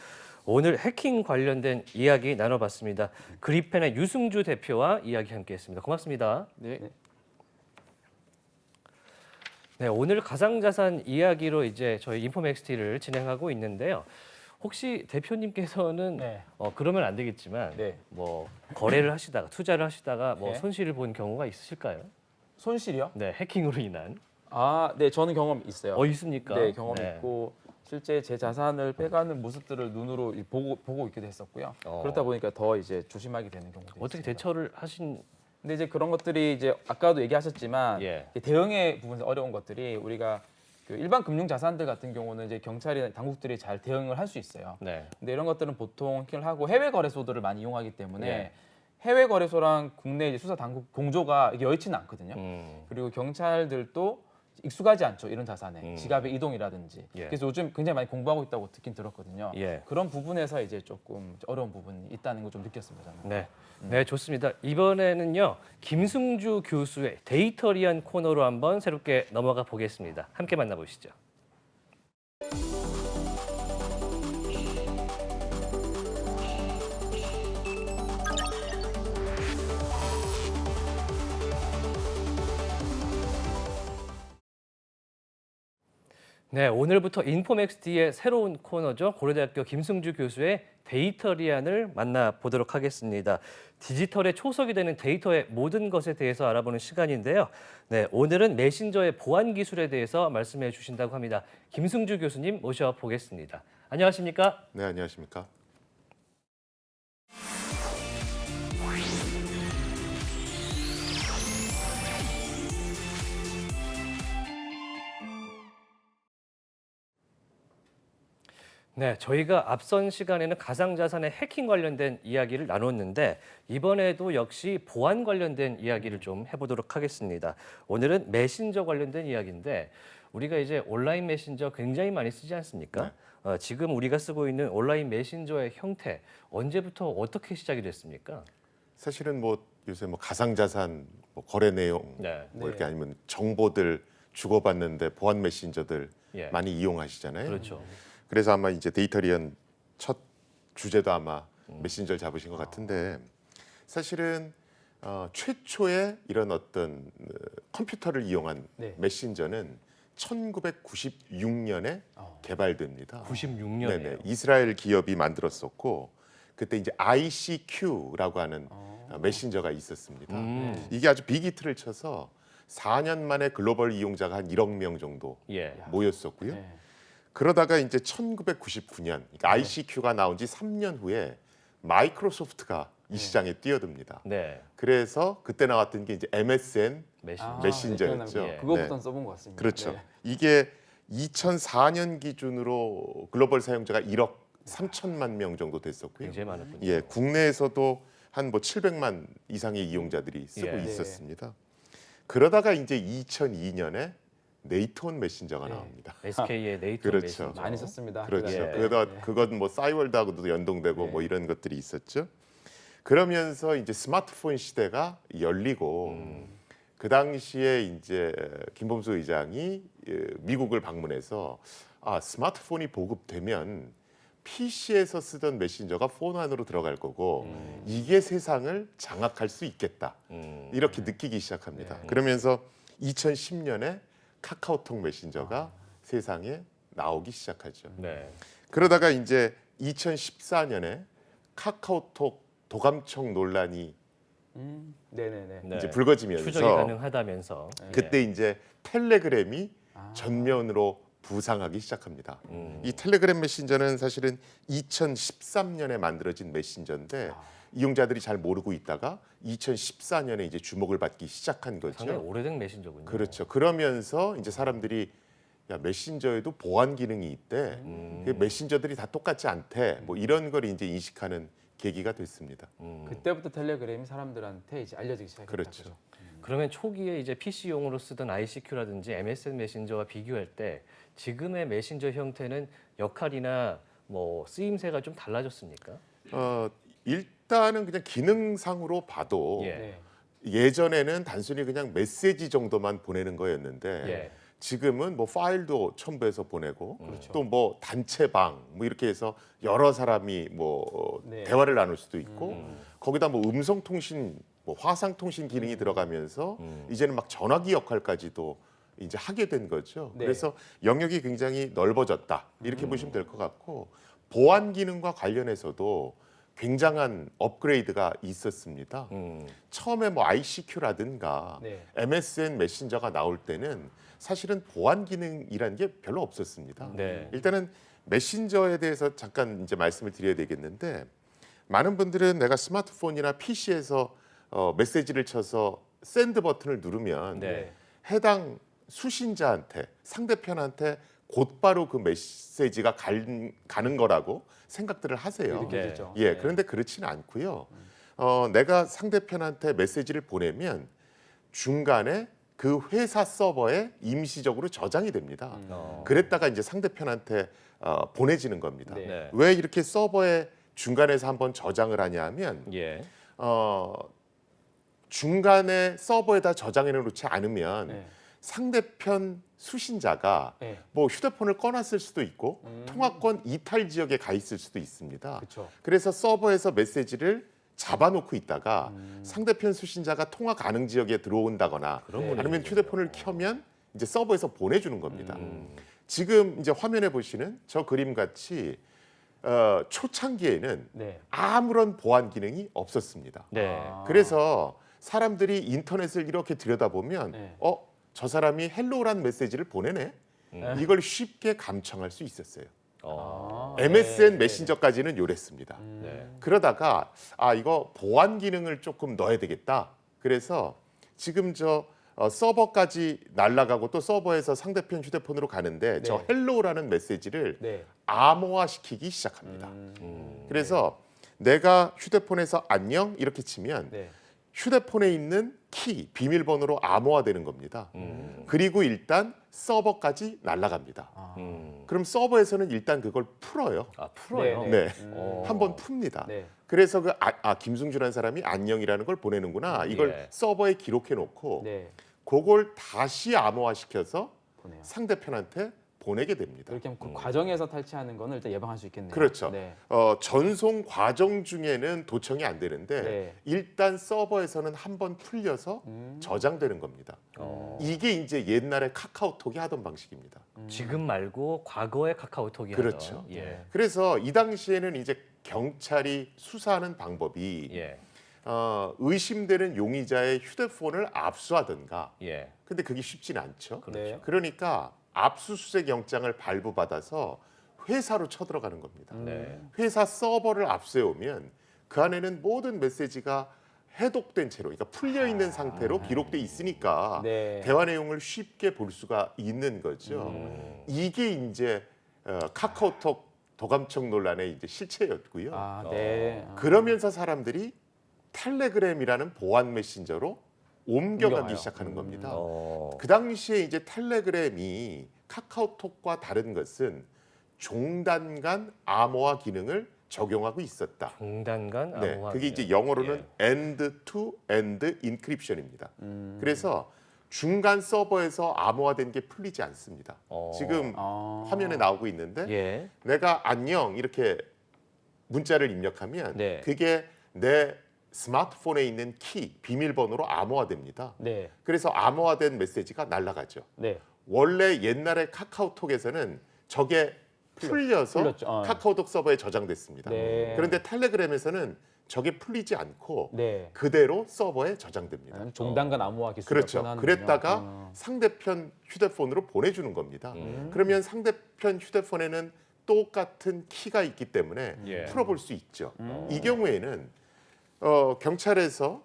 오늘 해킹 관련된 이야기 나눠봤습니다. 그리펜의 유승주 대표와 이야기 함께했습니다. 고맙습니다. 네. 네, 오늘 가상자산 이야기로 이제 저희 인포맥스티를 진행하고 있는데요. 혹시 대표님께서는 네. 그러면 안 되겠지만 네. 뭐 거래를 하시다가 투자를 하시다가 뭐 네. 손실을 본 경우가 있으실까요? 손실이요? 네, 해킹으로 인한. 네, 저는 경험 있어요. 있습니까? 네, 경험 있고 실제 제 자산을 빼가는 모습들을 눈으로 보고 있기도 했었고요. 그렇다 보니까 더 이제 조심하게 되는 경우도 어떻게 있습니다. 대처를 하신? 근데 이제 그런 것들이 이제 아까도 얘기하셨지만 예. 대응의 부분에서 어려운 것들이 우리가 그 일반 금융 자산들 같은 경우는 이제 경찰이나 당국들이 잘 대응을 할 수 있어요. 네. 근데 이런 것들은 보통 해킹을 하고 해외 거래소들을 많이 이용하기 때문에 예. 해외 거래소랑 국내 이제 수사 당국 공조가 이게 여의치는 않거든요. 음. 그리고 경찰들도 익숙하지 않죠, 이런 자산에. 지갑의 이동이라든지. 예. 그래서 요즘 굉장히 많이 공부하고 있다고 듣긴 들었거든요. 예. 그런 부분에서 이제 조금 어려운 부분이 있다는 걸 좀 느꼈습니다, 저는. 네. 네, 좋습니다. 이번에는요. 김승주 교수의 데이터리안 코너로 한번 새롭게 넘어가 보겠습니다. 함께 만나보시죠. 네, 오늘부터 인포맥스티의 새로운 코너죠. 고려대학교 김승주 교수의 데이터리안을 만나보도록 하겠습니다. 디지털의 초석이 되는 데이터의 모든 것에 대해서 알아보는 시간인데요. 네, 오늘은 메신저의 보안 기술에 대해서 말씀해 주신다고 합니다. 김승주 교수님 모셔보겠습니다. 안녕하십니까? 네, 안녕하십니까? 네, 저희가 앞선 시간에는 가상자산의 해킹 관련된 이야기를 나눴는데 이번에도 역시 보안 관련된 이야기를 좀 해보도록 하겠습니다. 오늘은 메신저 관련된 이야기인데 우리가 이제 온라인 메신저 굉장히 많이 쓰지 않습니까? 지금 우리가 쓰고 있는 온라인 메신저의 형태 언제부터 어떻게 시작이 됐습니까? 사실은 뭐 요새 뭐 가상자산, 뭐 거래 내용, 네. 뭐 이렇게 아니면 정보들 주고받는데 보안 메신저들 예. 많이 이용하시잖아요. 그렇죠. 그래서 아마 이제 데이터리언 첫 주제도 아마 메신저를 잡으신 것 같은데 사실은 최초의 이런 어떤 컴퓨터를 이용한 네. 메신저는 1996년에 개발됩니다. 96년이에요. 네네. 이스라엘 기업이 만들었었고 그때 이제 ICQ라고 하는 메신저가 있었습니다. 이게 아주 빅히트를 쳐서 4년 만에 글로벌 이용자가 한 1억 명 정도 예. 모였었고요. 네. 그러다가 이제 1999년 그러니까 ICQ가 나온 지 3년 후에 마이크로소프트가 이 시장에 뛰어듭니다. 네. 그래서 그때 나왔던 게 이제 MSN 메신저. 메신저였죠. 기억납니다. 그거부터는 네. 써본 것 같습니다. 그렇죠. 네. 이게 2004년 기준으로 글로벌 사용자가 1억 3천만 명 정도 됐었고요. 굉장히 많았군요. 예, 국내에서도 한 뭐 700만 이상의 이용자들이 쓰고 예. 있었습니다. 그러다가 이제 2002년에 네이트온 메신저가 나옵니다. SK의 네이트 그렇죠. 메신저. 많이 썼습니다. 그렇죠. 예. 그건 뭐 싸이월드하고도 연동되고 네. 뭐 이런 것들이 있었죠. 그러면서 이제 스마트폰 시대가 열리고 그 당시에 이제 김범수 의장이 미국을 방문해서 스마트폰이 보급되면 PC에서 쓰던 메신저가 폰 안으로 들어갈 거고 이게 세상을 장악할 수 있겠다. 이렇게 느끼기 시작합니다. 그러면서 2010년에 카카오톡 메신저가 세상에 나오기 시작하죠. 네. 그러다가 이제 2014년에 카카오톡 도감청 논란이 네네네. 네. 이제 불거지면서 추적이 가능하다면서 그때 이제 텔레그램이 전면으로 부상하기 시작합니다. 이 텔레그램 메신저는 사실은 2013년에 만들어진 메신저인데 이용자들이 잘 모르고 있다가 2014년에 이제 주목을 받기 시작한 상당히 거죠. 오래된 메신저군요. 그렇죠. 그러면서 이제 사람들이 야 메신저에도 보안 기능이 있대. 그 메신저들이 다 똑같지 않대. 뭐 이런 걸 이제 인식하는 계기가 됐습니다. 그때부터 텔레그램이 사람들한테 이제 알려지기 시작했죠. 그렇죠. 그러면 초기에 이제 PC용으로 쓰던 ICQ라든지 MSN 메신저와 비교할 때 지금의 메신저 형태는 역할이나 뭐 쓰임새가 좀 달라졌습니까? 일단은 그냥 기능상으로 봐도 예. 네. 예전에는 단순히 그냥 메시지 정도만 보내는 거였는데 예. 지금은 뭐 파일도 첨부해서 보내고 그렇죠. 또 뭐 단체방 뭐 이렇게 해서 여러 사람이 뭐 네. 대화를 나눌 수도 있고 거기다 뭐 음성 통신 뭐 화상 통신 기능이 들어가면서 이제는 막 전화기 역할까지도 이제 하게 된 거죠. 네. 그래서 영역이 굉장히 넓어졌다 이렇게 보시면 될 것 같고 보안 기능과 관련해서도 굉장한 업그레이드가 있었습니다. 처음에 뭐 ICQ라든가 네. MSN 메신저가 나올 때는 사실은 보안 기능이라는 게 별로 없었습니다. 네. 일단은 메신저에 대해서 잠깐 이제 말씀을 드려야 되겠는데 많은 분들은 내가 스마트폰이나 PC에서 메시지를 쳐서 샌드 버튼을 누르면 네. 해당 수신자한테 상대편한테 곧바로 그 메시지가 가는 거라고 생각들을 하세요. 느껴지죠. 예, 네. 그런데 그렇지는 않고요. 내가 상대편한테 메시지를 보내면 중간에 그 회사 서버에 임시적으로 저장이 됩니다. 그랬다가 이제 상대편한테 보내지는 겁니다. 네. 네. 왜 이렇게 서버에 중간에서 한번 저장을 하냐면 예. 중간에 서버에다 저장해 놓지 않으면 네. 상대편 수신자가 네. 뭐 휴대폰을 꺼놨을 수도 있고 통화권 이탈 지역에 가 있을 수도 있습니다. 그렇죠. 그래서 서버에서 메시지를 잡아놓고 있다가 상대편 수신자가 통화 가능 지역에 들어온다거나 아니면 휴대폰을 켜면 이제 서버에서 보내주는 겁니다. 지금 이제 화면에 보시는 저 그림 같이 초창기에는 네. 아무런 보안 기능이 없었습니다. 네. 그래서 사람들이 인터넷을 이렇게 들여다보면 네. 저 사람이 헬로우란 메시지를 보내네. 이걸 쉽게 감청할 수 있었어요. MSN 네. 메신저까지는 요랬습니다. 네. 그러다가 이거 보안 기능을 조금 넣어야 되겠다. 그래서 지금 저 서버까지 날아가고 또 서버에서 상대편 휴대폰으로 가는데 저 네. 헬로우라는 메시지를 네. 암호화시키기 시작합니다. 그래서 내가 휴대폰에서 안녕 이렇게 치면 네. 휴대폰에 있는 키, 비밀번호로 암호화되는 겁니다. 그리고 일단 서버까지 날아갑니다. 그럼 서버에서는 일단 그걸 풀어요. 풀어요. 네, 네, 한번 풉니다. 네. 그래서 그 김승준이라는 사람이 안녕이라는 걸 보내는구나. 이걸 예. 서버에 기록해 놓고 네. 그걸 다시 암호화시켜서 보네요. 상대편한테 보내게 됩니다. 그렇게 하면 그 과정에서 탈취하는 거는 일단 예방할 수 있겠네요. 그렇죠. 네. 전송 과정 중에는 도청이 안 되는데 네. 일단 서버에서는 한번 풀려서 저장되는 겁니다. 이게 이제 옛날에 카카오톡이 하던 방식입니다. 지금 말고 과거의 카카오톡이 그렇죠. 하던. 예. 그래서 이 당시에는 이제 경찰이 수사하는 방법이 예. 의심되는 용의자의 휴대폰을 압수하든가. 예. 근데 그게 쉽지는 않죠. 네. 그러니까 압수수색 영장을 발부받아서 회사로 쳐들어가는 겁니다. 네. 회사 서버를 압수해 오면 그 안에는 모든 메시지가 해독된 채로, 그러니까 풀려 있는 상태로 기록돼 있으니까 네. 대화 내용을 쉽게 볼 수가 있는 거죠. 이게 이제 카카오톡 도감청 논란의 이제 실체였고요. 네. 그러면서 사람들이 텔레그램이라는 보안 메신저로 옮겨가기 옮겨가요. 시작하는 겁니다. 어. 그 당시에 이제 텔레그램이 카카오톡과 다른 것은 종단 간 암호화 기능을 적용하고 있었다. 중단간 네, 암호화. 그게 이제 기능. 영어로는 end-to-end encryption입니다. 그래서 중간 서버에서 암호화된 게 풀리지 않습니다. 지금 화면에 나오고 있는데 예. 내가 안녕 이렇게 문자를 입력하면 네. 그게 내 스마트폰에 있는 키, 비밀번호로 암호화됩니다. 네. 그래서 암호화된 메시지가 날아가죠. 네. 원래 옛날에 카카오톡에서는 저게 풀려서 풀렸죠. 카카오톡 서버에 저장됐습니다. 네. 그런데 텔레그램에서는 저게 풀리지 않고 네. 그대로 서버에 저장됩니다. 종단간 암호화 기술이 그렇죠. 하는군요. 그랬다가 상대편 휴대폰으로 보내주는 겁니다. 그러면 상대편 휴대폰에는 똑같은 키가 있기 때문에 예. 풀어볼 수 있죠. 이 경우에는 경찰에서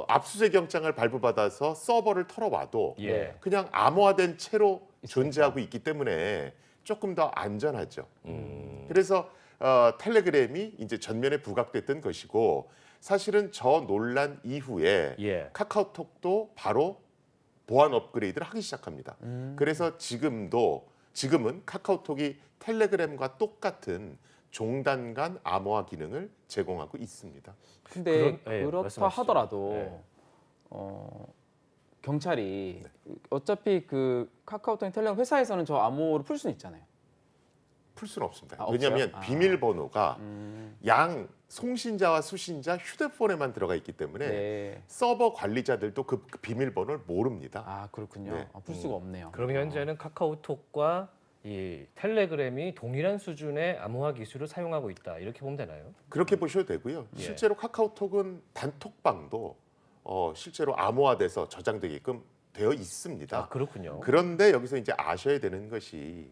압수수색 영장을 발부받아서 서버를 털어와도 예. 그냥 암호화된 채로 존재하고 있기 때문에 조금 더 안전하죠. 그래서 텔레그램이 이제 전면에 부각됐던 것이고 사실은 저 논란 이후에 예. 카카오톡도 바로 보안 업그레이드를 하기 시작합니다. 그래서 지금은 카카오톡이 텔레그램과 똑같은 종단 간 암호화 기능을 제공하고 있습니다. 근데 예, 그렇다 말씀하시죠. 하더라도 네. 경찰이 어차피 그 카카오톡 텔레그램 회사에서는 저 암호를 풀 수는 있잖아요. 풀 수는 없습니다. 없어요? 왜냐하면 아. 비밀번호가 양 송신자와 수신자 휴대폰에만 들어가 있기 때문에 네. 서버 관리자들도 그 비밀번호를 모릅니다. 아 그렇군요. 네. 풀 수가 없네요. 그럼 현재는 카카오톡과 이 텔레그램이 동일한 수준의 암호화 기술을 사용하고 있다. 이렇게 보면 되나요? 그렇게 보셔도 되고요. 예. 실제로 카카오톡은 단톡방도 실제로 암호화돼서 저장되게끔 되어 있습니다. 아, 그렇군요. 그런데 여기서 이제 아셔야 되는 것이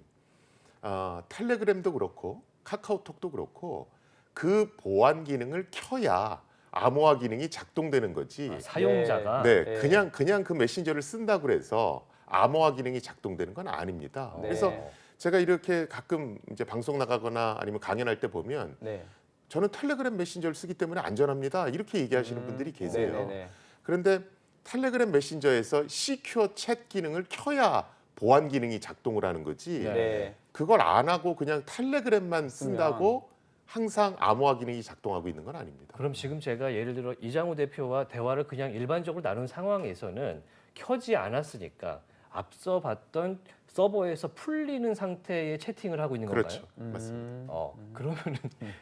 텔레그램도 그렇고 카카오톡도 그렇고 그 보안 기능을 켜야 암호화 기능이 작동되는 거지. 사용자가 네, 네. 그냥 그 메신저를 쓴다고 해서 암호화 기능이 작동되는 건 아닙니다. 네. 그래서 제가 이렇게 가끔 이제 방송 나가거나 아니면 강연할 때 보면 네. 저는 텔레그램 메신저를 쓰기 때문에 안전합니다. 이렇게 얘기하시는 분들이 계세요. 네네네. 그런데 텔레그램 메신저에서 시큐어 챗 기능을 켜야 보안 기능이 작동을 하는 거지. 네. 네. 그걸 안 하고 그냥 텔레그램만 쓴다고 항상 암호화 기능이 작동하고 있는 건 아닙니다. 그럼 지금 제가 예를 들어 이장우 대표와 대화를 그냥 일반적으로 나눈 상황에서는 켜지 않았으니까 앞서 봤던 서버에서 풀리는 상태의 채팅을 하고 있는 건가요? 그렇죠. 맞습니다. 그러면은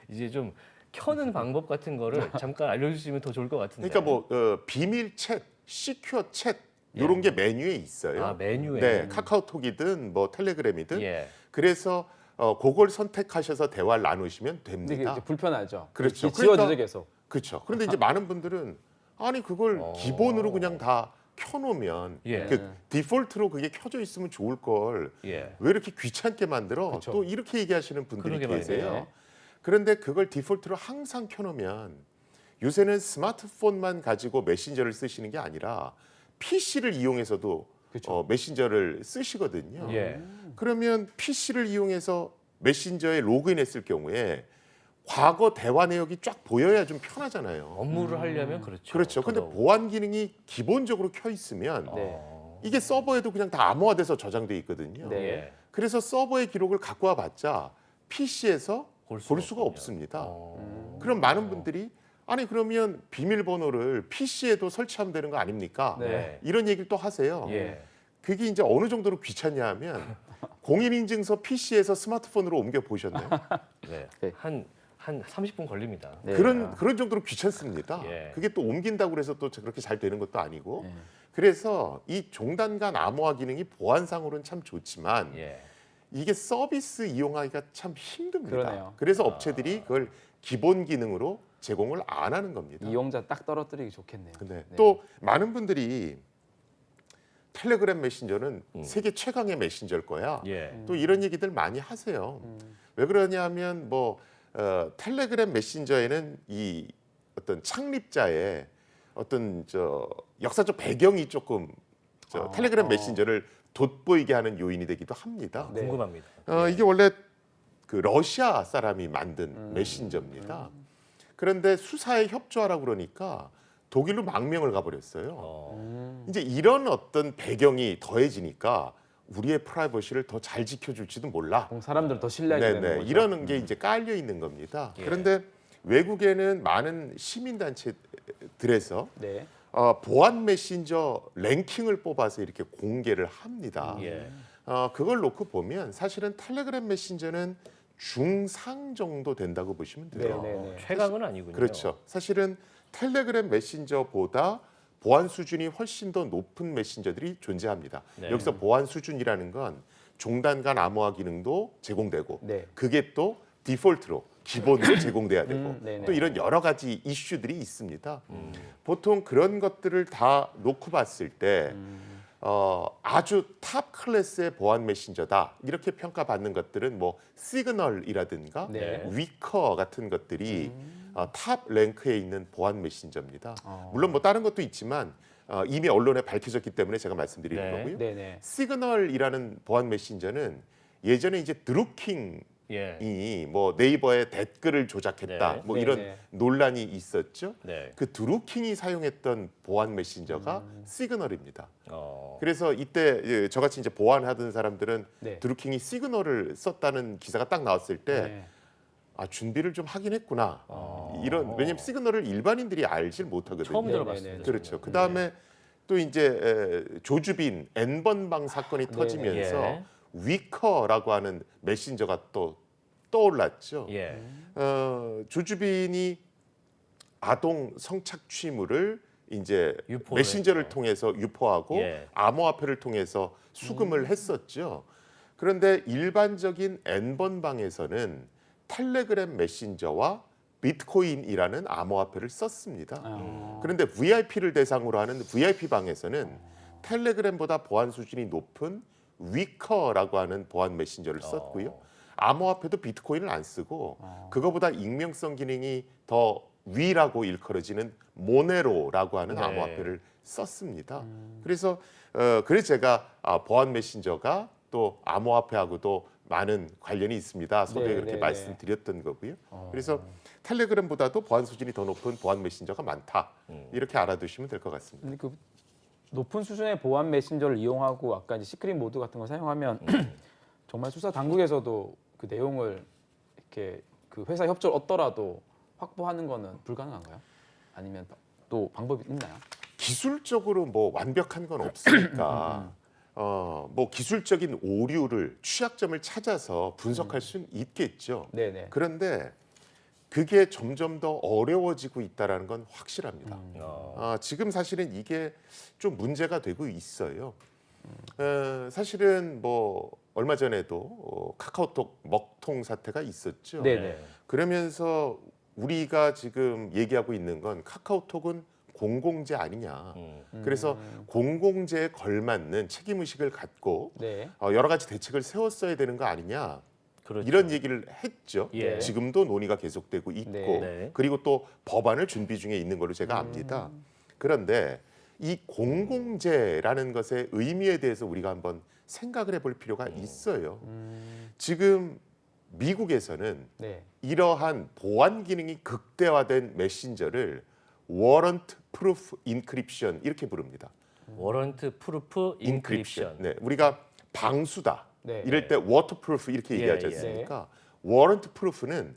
이제 좀 켜는 방법 같은 거를 잠깐 알려주시면 더 좋을 것 같은데. 그러니까 뭐 비밀 챗, 시큐어 챗 이런 게 메뉴에 있어요. 아, 메뉴에. 네, 카카오톡이든 뭐 텔레그램이든. 예. 그래서 그걸 선택하셔서 대화를 나누시면 근데 이게 됩니다. 이제 불편하죠. 그렇죠. 지워지죠 그러니까- 계속. 그렇죠. 그런데 이제 많은 분들은 아니 그걸 기본으로 그냥 다 켜놓으면 예. 그 디폴트로 그게 켜져 있으면 좋을 걸 왜 예. 이렇게 귀찮게 만들어? 그쵸. 또 이렇게 얘기하시는 분들이 그러게 계세요. 말이에요. 그런데 그걸 디폴트로 항상 켜놓으면 요새는 스마트폰만 가지고 메신저를 쓰시는 게 아니라 PC를 이용해서도 메신저를 쓰시거든요. 예. 그러면 PC를 이용해서 메신저에 로그인했을 경우에 과거 대화 내역이 쫙 보여야 좀 편하잖아요. 업무를 하려면 그렇죠. 그렇죠. 근데 더더욱. 보안 기능이 기본적으로 켜 있으면 네. 이게 서버에도 그냥 다 암호화돼서 저장돼 있거든요. 네. 예. 그래서 서버의 기록을 갖고 와봤자 PC에서 볼 수가 없군요. 없습니다. 그럼 많은 분들이 아니 그러면 비밀번호를 PC에도 설치하면 되는 거 아닙니까? 네. 이런 얘기를 또 하세요. 예. 그게 이제 어느 정도로 귀찮냐면 공인인증서 PC에서 스마트폰으로 옮겨 보셨나요? 네. 네. 한 30분 걸립니다. 네. 그런 정도로 귀찮습니다. 예. 그게 또 옮긴다고 해서 또 그렇게 잘 되는 것도 아니고. 네. 그래서 이 종단간 암호화 기능이 보안상으로는 참 좋지만 예. 이게 서비스 이용하기가 참 힘듭니다. 그러네요. 그래서 업체들이 그걸 기본 기능으로 제공을 안 하는 겁니다. 이용자 딱 떨어뜨리기 좋겠네요. 근데 네. 또 많은 분들이 텔레그램 메신저는 세계 최강의 메신저일 거야. 예. 또 이런 얘기들 많이 하세요. 왜 그러냐면 뭐 텔레그램 메신저에는 이 어떤 창립자의 어떤 역사적 배경이 조금 텔레그램 메신저를 돋보이게 하는 요인이 되기도 합니다. 네. 궁금합니다. 이게 원래 그 러시아 사람이 만든 메신저입니다. 그런데 수사에 협조하라고 그러니까 독일로 망명을 가버렸어요. 이제 이런 어떤 배경이 더해지니까 우리의 프라이버시를 더 잘 지켜줄지도 몰라. 사람들을 더 신뢰하게 되는 네네. 거죠. 이러는 게 이제 깔려 있는 겁니다. 예. 그런데 외국에는 많은 시민단체들에서 네. 보안 메신저 랭킹을 뽑아서 이렇게 공개를 합니다. 예. 그걸 놓고 보면 사실은 텔레그램 메신저는 중상 정도 된다고 보시면 돼요. 네. 최강은 아니군요. 그렇죠. 사실은 텔레그램 메신저보다 보안 수준이 훨씬 더 높은 메신저들이 존재합니다. 네. 여기서 보안 수준이라는 건 종단 간 암호화 기능도 제공되고 네. 그게 또 디폴트로 기본으로 제공돼야 되고 네네. 또 이런 여러 가지 이슈들이 있습니다. 보통 그런 것들을 다 놓고 봤을 때 아주 탑 클래스의 보안 메신저다 이렇게 평가받는 것들은 뭐 시그널이라든가 네. 위커 같은 것들이 탑 랭크에 있는 보안 메신저입니다. 물론 뭐 다른 것도 있지만 이미 언론에 밝혀졌기 때문에 제가 말씀드리는 네. 거고요. 네네. 시그널이라는 보안 메신저는 예전에 이제 드루킹 예. 이 뭐 네이버에 댓글을 조작했다 네. 뭐 네, 이런 네. 논란이 있었죠. 네. 그 드루킹이 사용했던 보안 메신저가 시그널입니다. 어. 그래서 이때 저같이 이제 보안하던 사람들은 네. 드루킹이 시그널을 썼다는 기사가 딱 나왔을 때 네. 준비를 좀 하긴 했구나. 이런 왜냐면 시그널을 일반인들이 알질 못하거든요. 처음 네, 들어봤습니다. 그렇죠. 그 다음에 또 이제 조주빈 N번방 사건이 터지면서 예. 위커라고 하는 메신저가 또 떠올랐죠. 예. 조주빈이 아동 성착취물을 이제 유포를 메신저를 했죠. 통해서 유포하고 예. 암호화폐를 통해서 수금을 했었죠. 그런데 일반적인 N번방에서는 텔레그램 메신저와 비트코인이라는 암호화폐를 썼습니다. 그런데 VIP를 대상으로 하는 VIP 방에서는 텔레그램보다 보안 수준이 높은 위커라고 하는 보안 메신저를 썼고요. 암호화폐도 비트코인을 안 쓰고 그거보다 익명성 기능이 더 위라고 일컬어지는 모네로라고 하는 네. 암호화폐를 썼습니다. 그래서 제가 보안 메신저가 또 암호화폐하고도 많은 관련이 있습니다. 서두에 네, 그렇게 네, 말씀드렸던 거고요. 그래서 텔레그램보다도 보안 수준이 더 높은 보안 메신저가 많다. 이렇게 알아두시면 될 것 같습니다. 근데 그 높은 수준의 보안 메신저를 이용하고 아까 이제 시크릿 모드 같은 걸 사용하면 정말 수사 당국에서도 그 내용을 이렇게 그 회사 협조를 얻더라도 확보하는 거는 불가능한가요? 아니면 또 방법이 있나요? 기술적으로 뭐 완벽한 건 없으니까 뭐 기술적인 오류를 취약점을 찾아서 분석할 수는 있겠죠. 네네. 그런데 그게 점점 더 어려워지고 있다라는 건 확실합니다. 지금 사실은 이게 좀 문제가 되고 있어요. 사실은 뭐 얼마 전에도 카카오톡 먹통 사태가 있었죠. 네네. 그러면서 우리가 지금 얘기하고 있는 건 카카오톡은 공공재 아니냐. 그래서 공공재에 걸맞는 책임의식을 갖고 네. 여러 가지 대책을 세웠어야 되는 거 아니냐. 그렇죠. 이런 얘기를 했죠. 예. 지금도 논의가 계속되고 있고 네. 그리고 또 법안을 준비 중에 있는 걸로 제가 압니다. 그런데 이 공공재라는 것의 의미에 대해서 우리가 한번 생각을 해볼 필요가 있어요. 지금 미국에서는 네. 이러한 보안 기능이 극대화된 메신저를 워런트 프루프 인크립션 이렇게 부릅니다. 워런트 프루프 인크립션. 네, 우리가 방수다. 네. 이럴 때 워터프루프 이렇게 예, 얘기하지 예. 않습니까? 워런트 프루프는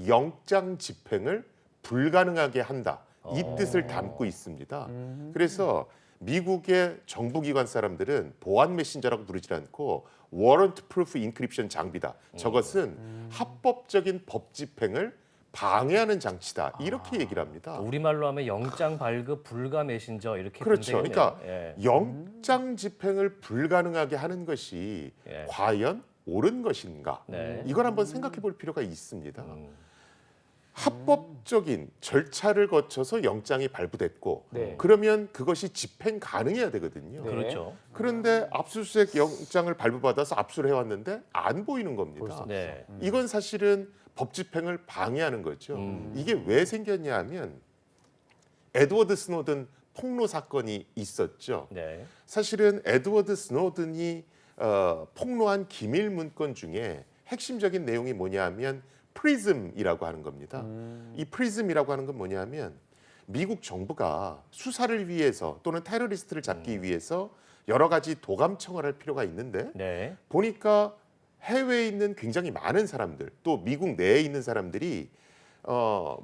영장 집행을 불가능하게 한다. 이 뜻을 담고 있습니다. 그래서 미국의 정부기관 사람들은 보안 메신저라고 부르지 않고 워런트 프루프 인크립션 장비다. 저것은 합법적인 법 집행을 방해하는 장치다. 이렇게 얘기를 합니다. 우리말로 하면 영장 발급 불가 메신저 이렇게 그렇죠. 되겠네요. 그러니까 예. 영장 집행을 불가능하게 하는 것이 예. 과연 옳은 것인가? 네. 이걸 한번 생각해 볼 필요가 있습니다. 합법적인 절차를 거쳐서 영장이 발부됐고 네. 그러면 그것이 집행 가능해야 되거든요. 네. 그렇죠. 그런데 압수수색 영장을 발부받아서 압수를 해왔는데 안 보이는 겁니다. 네. 이건 사실은 법 집행을 방해하는 거죠. 이게 왜 생겼냐 하면 에드워드 스노든 폭로 사건이 있었죠. 네. 사실은 에드워드 스노든이 폭로한 기밀 문건 중에 핵심적인 내용이 뭐냐 하면 프리즘이라고 하는 겁니다. 이 프리즘이라고 하는 건 뭐냐 하면 미국 정부가 수사를 위해서 또는 테러리스트를 잡기 위해서 여러 가지 도감청을 할 필요가 있는데 네. 보니까 해외에 있는 굉장히 많은 사람들 또 미국 내에 있는 사람들이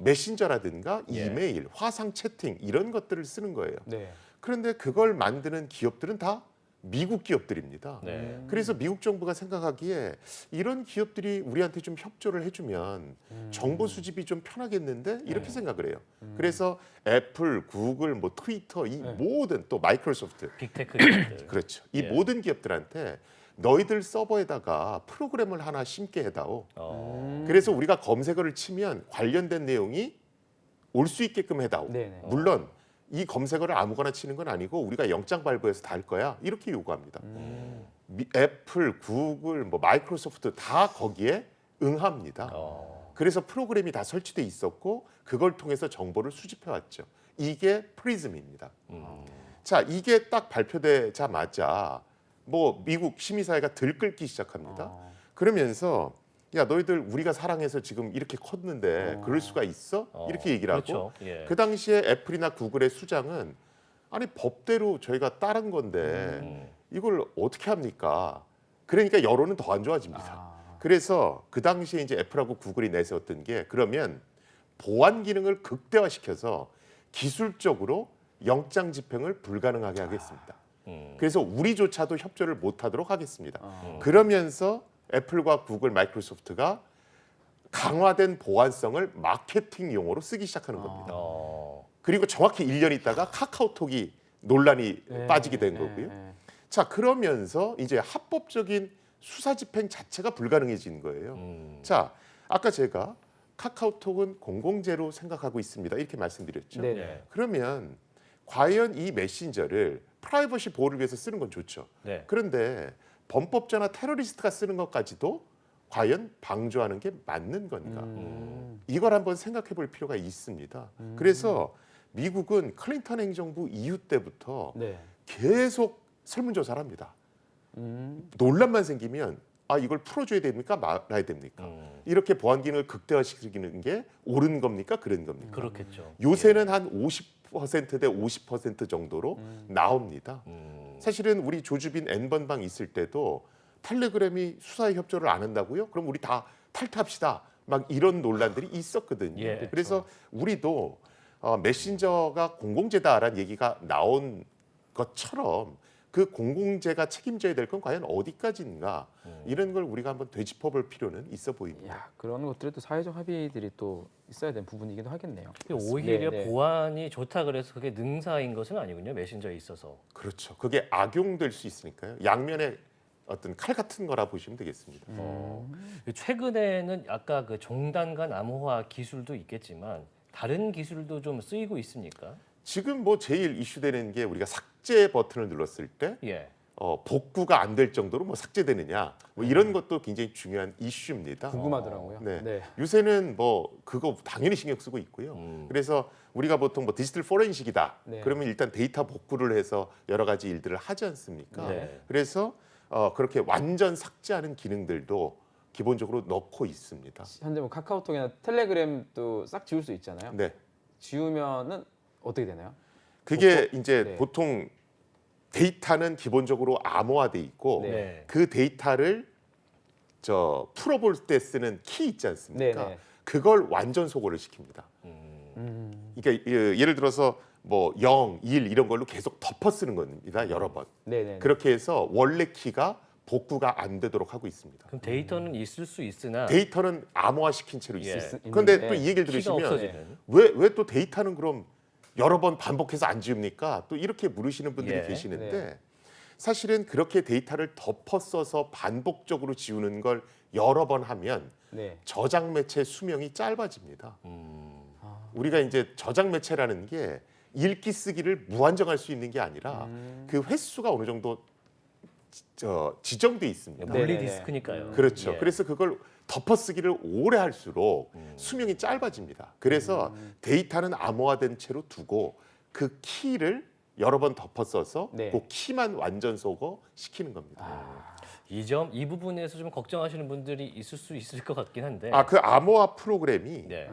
메신저라든가 예. 이메일, 화상 채팅 이런 것들을 쓰는 거예요. 네. 그런데 그걸 만드는 기업들은 다 미국 기업들입니다. 네. 그래서 미국 정부가 생각하기에 이런 기업들이 우리한테 좀 협조를 해주면 정보 수집이 좀 편하겠는데 이렇게 생각을 해요. 그래서 애플, 구글, 뭐 트위터 이 모든 또 마이크로소프트 빅테크 기업들. 그렇죠. 이 예. 모든 기업들한테 너희들 서버에다가 프로그램을 하나 심게 해다오. 그래서 우리가 검색어를 치면 관련된 내용이 올 수 있게끔 해다오. 네네. 물론 이 검색어를 아무거나 치는 건 아니고 우리가 영장 발부해서 달 거야. 이렇게 요구합니다. 애플, 구글, 뭐 마이크로소프트 다 거기에 응합니다. 그래서 프로그램이 다 설치돼 있었고 그걸 통해서 정보를 수집해 왔죠. 이게 프리즘입니다. 자, 이게 딱 발표되자마자 뭐 미국 시민사회가 들끓기 시작합니다. 그러면서 야 너희들 우리가 사랑해서 지금 이렇게 컸는데 그럴 수가 있어? 이렇게 얘기를 하고 그렇죠. 예. 그 당시에 애플이나 구글의 수장은 아니 법대로 저희가 따른 건데 이걸 어떻게 합니까? 그러니까 여론은 더 안 좋아집니다. 그래서 그 당시에 이제 애플하고 구글이 내세웠던 게 그러면 보안 기능을 극대화시켜서 기술적으로 영장 집행을 불가능하게 하겠습니다. 그래서 우리조차도 협조를 못하도록 하겠습니다. 그러면서 애플과 구글, 마이크로소프트가 강화된 보안성을 마케팅 용어로 쓰기 시작하는 겁니다. 그리고 정확히 1년 있다가 카카오톡이 논란이 빠지게 된 거고요. 자, 그러면서 이제 합법적인 수사 집행 자체가 불가능해진 거예요. 자, 아까 제가 카카오톡은 공공재로 생각하고 있습니다. 이렇게 말씀드렸죠. 네. 예. 그러면 과연 이 메신저를 프라이버시 보호를 위해서 쓰는 건 좋죠. 네. 그런데 범법자나 테러리스트가 쓰는 것까지도 과연 방조하는 게 맞는 건가? 이걸 한번 생각해 볼 필요가 있습니다. 그래서 미국은 클린턴 행정부 이후 때부터 네. 계속 설문조사를 합니다. 논란만 생기면 아 이걸 풀어줘야 됩니까? 말아야 됩니까? 이렇게 보안 기능을 극대화시키는 게 옳은 겁니까? 그런 겁니까? 그렇겠죠. 요새는 한 50%대 50% 정도로 나옵니다. 사실은 우리 조주빈 N번방 있을 때도 텔레그램이 수사에 협조를 안 한다고요? 그럼 우리 다 탈퇴합시다. 막 이런 논란들이 있었거든요. 예, 그래서 우리도 메신저가 공공재다라는 얘기가 나온 것처럼 그 공공재가 책임져야 될 건 과연 어디까지인가 이런 걸 우리가 한번 되짚어볼 필요는 있어 보입니다. 야, 그런 것들이 또 사회적 합의들이 또 있어야 되는 부분이기도 하겠네요. 오히려 네, 네. 보안이 좋다 그래서 그게 능사인 것은 아니군요. 메신저에 있어서. 그렇죠. 그게 악용될 수 있으니까요. 양면의 어떤 칼 같은 거라 보시면 되겠습니다. 최근에는 아까 그 종단간 암호화 기술도 있겠지만 다른 기술도 좀 쓰이고 있습니까? 지금 뭐 제일 이슈되는 게 우리가 삭제 버튼을 눌렀을 때 예. 복구가 안 될 정도로 뭐 삭제되느냐 뭐 이런 것도 굉장히 중요한 이슈입니다. 궁금하더라고요. 네. 요새는 뭐 그거 당연히 신경 쓰고 있고요. 그래서 우리가 보통 뭐 디지털 포렌식이다. 네. 그러면 일단 데이터 복구를 해서 여러 가지 일들을 하지 않습니까? 네. 그래서 그렇게 완전 삭제하는 기능들도 기본적으로 넣고 있습니다. 현재 뭐 카카오톡이나 텔레그램도 싹 지울 수 있잖아요. 네. 지우면은 어떻게 되나요? 그게 이제 네. 보통 데이터는 기본적으로 암호화돼 있고 네. 그 데이터를 풀어볼 때 쓰는 키 있지 않습니까? 네네. 그걸 완전 소거를 시킵니다. 그러니까 예를 들어서 뭐 0, 1 이런 걸로 계속 덮어 쓰는 겁니다. 여러 번. 네네. 그렇게 해서 원래 키가 복구가 안 되도록 하고 있습니다. 그럼 데이터는 있을 수 있으나 데이터는 암호화시킨 채로 예. 있습니다. 그런데 있는데 또 이 얘기를 키가 들으시면 없어지는. 왜 또 데이터는 그럼 여러 번 반복해서 안 지웁니까? 또 이렇게 물으시는 분들이 예. 계시는데 네. 사실은 그렇게 데이터를 덮어 써서 반복적으로 지우는 걸 여러 번 하면 네. 저장 매체 수명이 짧아집니다. 우리가 이제 저장 매체라는 게 읽기 쓰기를 무한정할 수 있는 게 아니라 그 횟수가 어느 정도 지정돼 있습니다. 네. 물리 네네네. 디스크니까요. 그렇죠. 예. 그래서 그걸 덮어쓰기를 오래 할수록 수명이 짧아집니다. 그래서 데이터는 암호화된 채로 두고 그 키를 여러 번 덮어 써서 네. 그 키만 완전 소거 시키는 겁니다. 이 부분에서 좀 걱정하시는 분들이 있을 수 있을 것 같긴 한데. 그 암호화 프로그램이 네.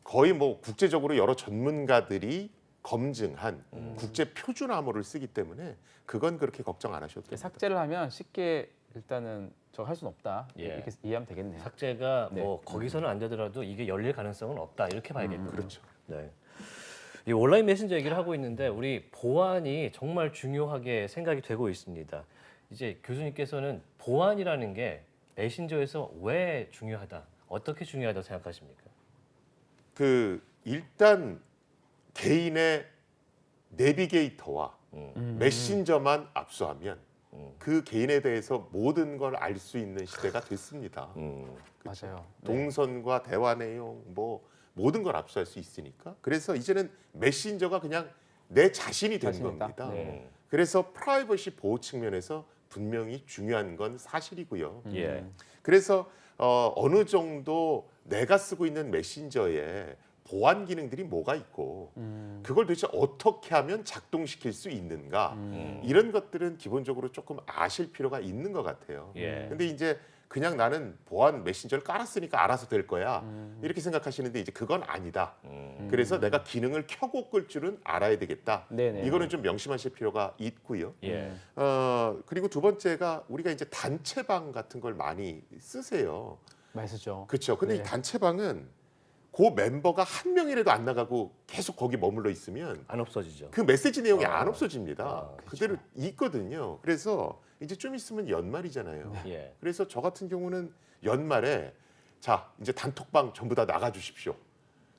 거의 뭐 국제적으로 여러 전문가들이 검증한 국제 표준 암호를 쓰기 때문에 그건 그렇게 걱정 안 하셔도 됩니다. 삭제를 하면 쉽게 일단은 저 할 수는 없다. 예. 이렇게 이해하면 되겠네요. 삭제가 네. 뭐 거기서는 안 되더라도 이게 열릴 가능성은 없다 이렇게 봐야겠군요. 그렇죠. 네. 이 온라인 메신저 얘기를 하고 있는데 우리 보안이 정말 중요하게 생각이 되고 있습니다. 이제 교수님께서는 보안이라는 게 메신저에서 왜 중요하다, 어떻게 중요하다고 생각하십니까? 일단 개인의 내비게이터와 메신저만 압수하면 그 개인에 대해서 모든 걸 알 수 있는 시대가 됐습니다. 맞아요. 동선과 대화 내용 뭐 모든 걸 압수할 수 있으니까. 그래서 이제는 메신저가 그냥 내 자신이 된 자신이다. 겁니다. 네. 그래서 프라이버시 보호 측면에서 분명히 중요한 건 사실이고요. 예. 그래서 어느 정도 내가 쓰고 있는 메신저에 보안 기능들이 뭐가 있고 그걸 도대체 어떻게 하면 작동시킬 수 있는가 이런 것들은 기본적으로 조금 아실 필요가 있는 것 같아요. 예. 근데 이제 그냥 나는 보안 메신저를 깔았으니까 알아서 될 거야 이렇게 생각하시는데 이제 그건 아니다. 그래서 내가 기능을 켜고 끌 줄은 알아야 되겠다. 네네. 이거는 좀 명심하실 필요가 있고요. 예. 그리고 두 번째가 우리가 이제 단체방 같은 걸 많이 쓰세요. 많이 쓰죠. 그렇죠. 근데 네. 이 단체방은 그 멤버가 한 명이라도 안 나가고 계속 거기 머물러 있으면 안 없어지죠. 그 메시지 내용이 안 없어집니다. 아, 그대로 있거든요. 그래서 이제 좀 있으면 연말이잖아요. 예. 그래서 저 같은 경우는 연말에 자 이제 단톡방 전부 다 나가 주십시오.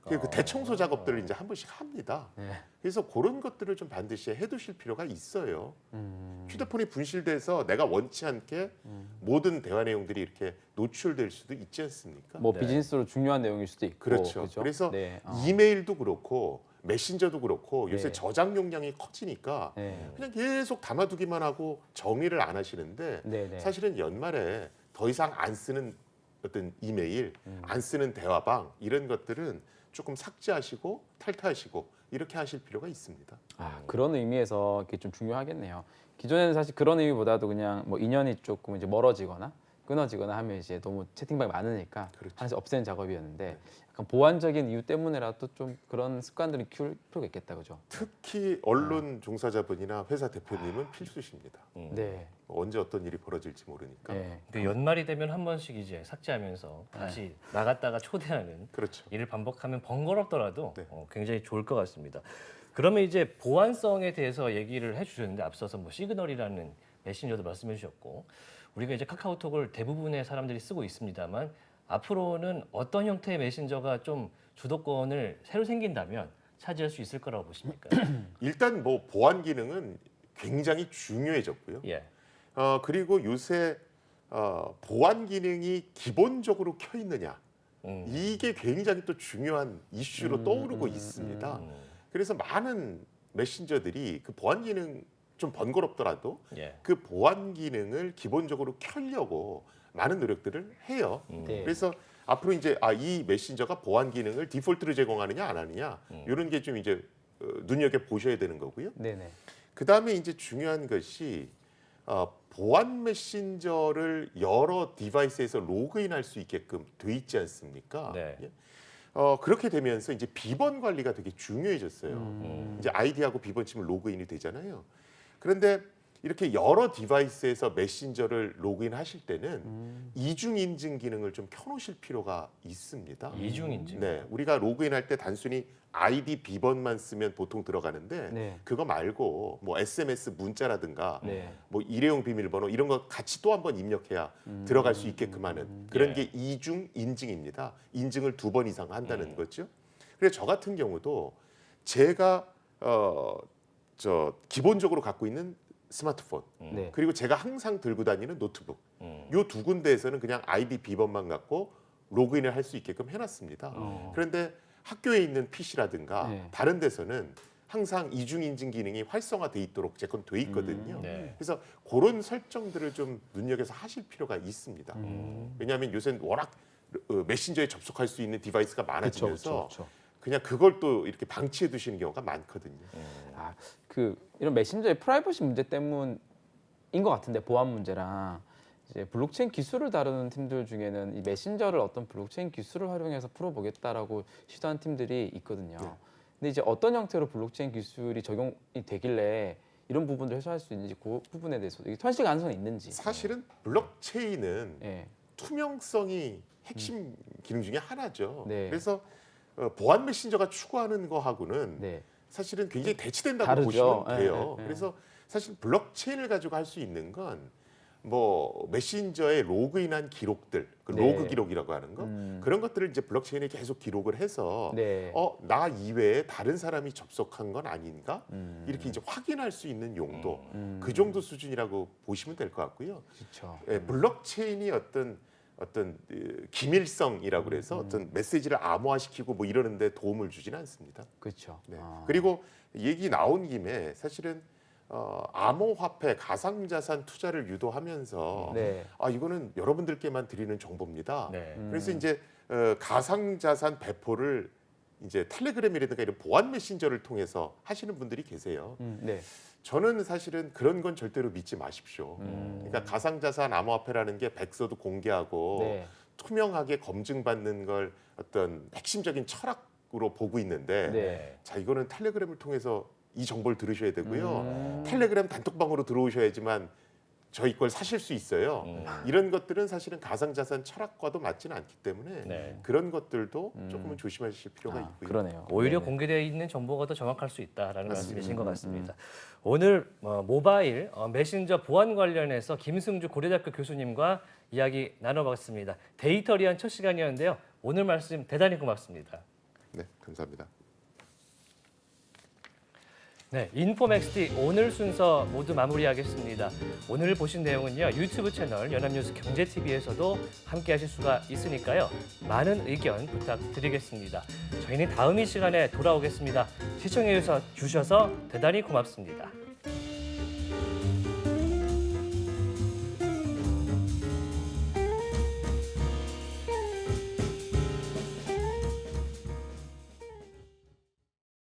그 대청소 작업들을 이제 한 번씩 합니다. 네. 그래서 그런 것들을 좀 반드시 해두실 필요가 있어요. 휴대폰이 분실돼서 내가 원치 않게 모든 대화 내용들이 이렇게 노출될 수도 있지 않습니까? 뭐 네. 비즈니스로 중요한 내용일 수도 있고. 그렇죠. 그죠? 그래서 네. 이메일도 그렇고 메신저도 그렇고 요새 네. 저장 용량이 커지니까 네. 그냥 계속 담아두기만 하고 정리를 안 하시는데 네, 네. 사실은 연말에 더 이상 안 쓰는 어떤 이메일, 안 쓰는 대화방 이런 것들은 조금 삭제하시고 탈퇴하시고 이렇게 하실 필요가 있습니다. 아, 그런 의미에서 이게 좀 중요하겠네요. 기존에는 사실 그런 의미보다도 그냥 뭐 인연이 조금 이제 멀어지거나 끊어지거나 하면 이제 너무 채팅방이 많으니까 그렇죠. 하나씩 없애는 작업이었는데 약간 보완적인 이유 때문에라도 좀 그런 습관들을 키울 필요가 있겠다, 그죠? 특히 언론 종사자분이나 회사 대표님은 필수십니다. 네. 언제 어떤 일이 벌어질지 모르니까. 네. 그 연말이 되면 한 번씩 이제 삭제하면서 다시 나갔다가 초대하는 그렇죠. 일을 반복하면 번거롭더라도 네. 굉장히 좋을 것 같습니다. 그러면 이제 보안성에 대해서 얘기를 해주셨는데 앞서서 뭐 시그널이라는 메신저도 말씀해 주셨고 우리가 이제 카카오톡을 대부분의 사람들이 쓰고 있습니다만 앞으로는 어떤 형태의 메신저가 좀 주도권을 새로 생긴다면 차지할 수 있을 거라고 보십니까? 일단 뭐 보안 기능은 굉장히 중요해졌고요. 예. 그리고 요새 보안 기능이 기본적으로 켜 있느냐 이게 굉장히 또 중요한 이슈로 떠오르고 있습니다. 그래서 많은 메신저들이 그 보안 기능 좀 번거롭더라도 예. 그 보안 기능을 기본적으로 켜려고 많은 노력들을 해요. 네. 그래서 앞으로 이제 이 메신저가 보안 기능을 디폴트로 제공하느냐 안 하느냐 이런 게 좀 이제 눈여겨 보셔야 되는 거고요. 네네. 그 다음에 이제 중요한 것이 보안 메신저를 여러 디바이스에서 로그인할 수 있게끔 돼 있지 않습니까? 네. 예? 그렇게 되면서 이제 비번 관리가 되게 중요해졌어요. 이제 아이디하고 비번 치면 로그인이 되잖아요. 그런데 이렇게 여러 디바이스에서 메신저를 로그인하실 때는 이중 인증 기능을 좀 켜놓으실 필요가 있습니다. 이중 인증. 네, 우리가 로그인할 때 단순히 아이디 비번만 쓰면 보통 들어가는데 네. 그거 말고 뭐 SMS 문자라든가 네. 뭐 일회용 비밀번호 이런 거 같이 또 한번 입력해야 들어갈 수 있게끔 하는 그런 예. 게 이중 인증입니다. 인증을 2번 이상 한다는 거죠. 그래서 저 같은 경우도 제가 기본적으로 갖고 있는 스마트폰 네. 그리고 제가 항상 들고 다니는 노트북 음. 요 두 군데에서는 그냥 아이디 비번만 갖고 로그인을 할 수 있게끔 해놨습니다. 그런데 학교에 있는 PC라든가 네. 다른 데서는 항상 이중 인증 기능이 활성화돼 있도록 제 건 돼 있거든요. 네. 그래서 그런 설정들을 좀 눈여겨서 하실 필요가 있습니다. 왜냐하면 요새는 워낙 메신저에 접속할 수 있는 디바이스가 많아지면서 그쵸. 그냥 그걸 또 이렇게 방치해 두시는 경우가 많거든요. 아, 그 이런 메신저의 프라이버시 문제 때문인 것 같은데 보안 문제랑 이제 블록체인 기술을 다루는 팀들 중에는 이 메신저를 어떤 블록체인 기술을 활용해서 풀어보겠다라고 시도한 팀들이 있거든요. 네. 근데 이제 어떤 형태로 블록체인 기술이 적용이 되길래 이런 부분들 해소할 수 있는지 그 부분에 대해서 이게 현실 가능성이 있는지. 사실은 블록체인은 예. 투명성이 핵심 기능 중에 하나죠. 네. 그래서 보안 메신저가 추구하는 거하고는 네. 사실은 굉장히 대치된다고 다르죠. 보시면 돼요. 예, 예. 그래서 사실 블록체인을 가지고 할 수 있는 건 뭐 메신저에 로그인한 기록들, 그 네. 로그 기록이라고 하는 거 그런 것들을 이제 블록체인에 계속 기록을 해서 네. 나 이외에 다른 사람이 접속한 건 아닌가 이렇게 이제 확인할 수 있는 용도 그 정도 수준이라고 보시면 될 것 같고요. 그렇죠. 예, 블록체인이 어떤 기밀성이라고 그래서 어떤 메시지를 암호화시키고 뭐 이러는데 도움을 주지는 않습니다. 그렇죠. 네. 그리고 얘기 나온 김에 사실은 암호화폐, 가상자산 투자를 유도하면서 네. 이거는 여러분들께만 드리는 정보입니다. 네. 그래서 이제 가상자산 배포를 이제 텔레그램이라든가 이런 보안 메신저를 통해서 하시는 분들이 계세요. 네. 저는 사실은 그런 건 절대로 믿지 마십시오. 그러니까 가상자산 암호화폐라는 게 백서도 공개하고 네. 투명하게 검증받는 걸 어떤 핵심적인 철학으로 보고 있는데 네. 자 이거는 텔레그램을 통해서 이 정보를 들으셔야 되고요. 텔레그램 단톡방으로 들어오셔야지만 저희 걸 사실 수 있어요. 이런 것들은 사실은 가상자산 철학과도 맞지는 않기 때문에 네. 그런 것들도 조금은 조심하실 필요가 있고요. 그러네요. 오히려 네네. 공개되어 있는 정보가 더 정확할 수 있다라는 맞습니다. 말씀이신 것 같습니다. 오늘 모바일 메신저 보안 관련해서 김승주 고려대학교 교수님과 이야기 나눠봤습니다. 데이터리한 첫 시간이었는데요. 오늘 말씀 대단히 고맙습니다. 네, 감사합니다. 네, 인포맥스티 오늘 순서 모두 마무리하겠습니다. 오늘 보신 내용은요, 유튜브 채널 연합뉴스 경제TV에서도 함께 하실 수가 있으니까요. 많은 의견 부탁드리겠습니다. 저희는 다음 이 시간에 돌아오겠습니다. 시청해 주셔서 대단히 고맙습니다.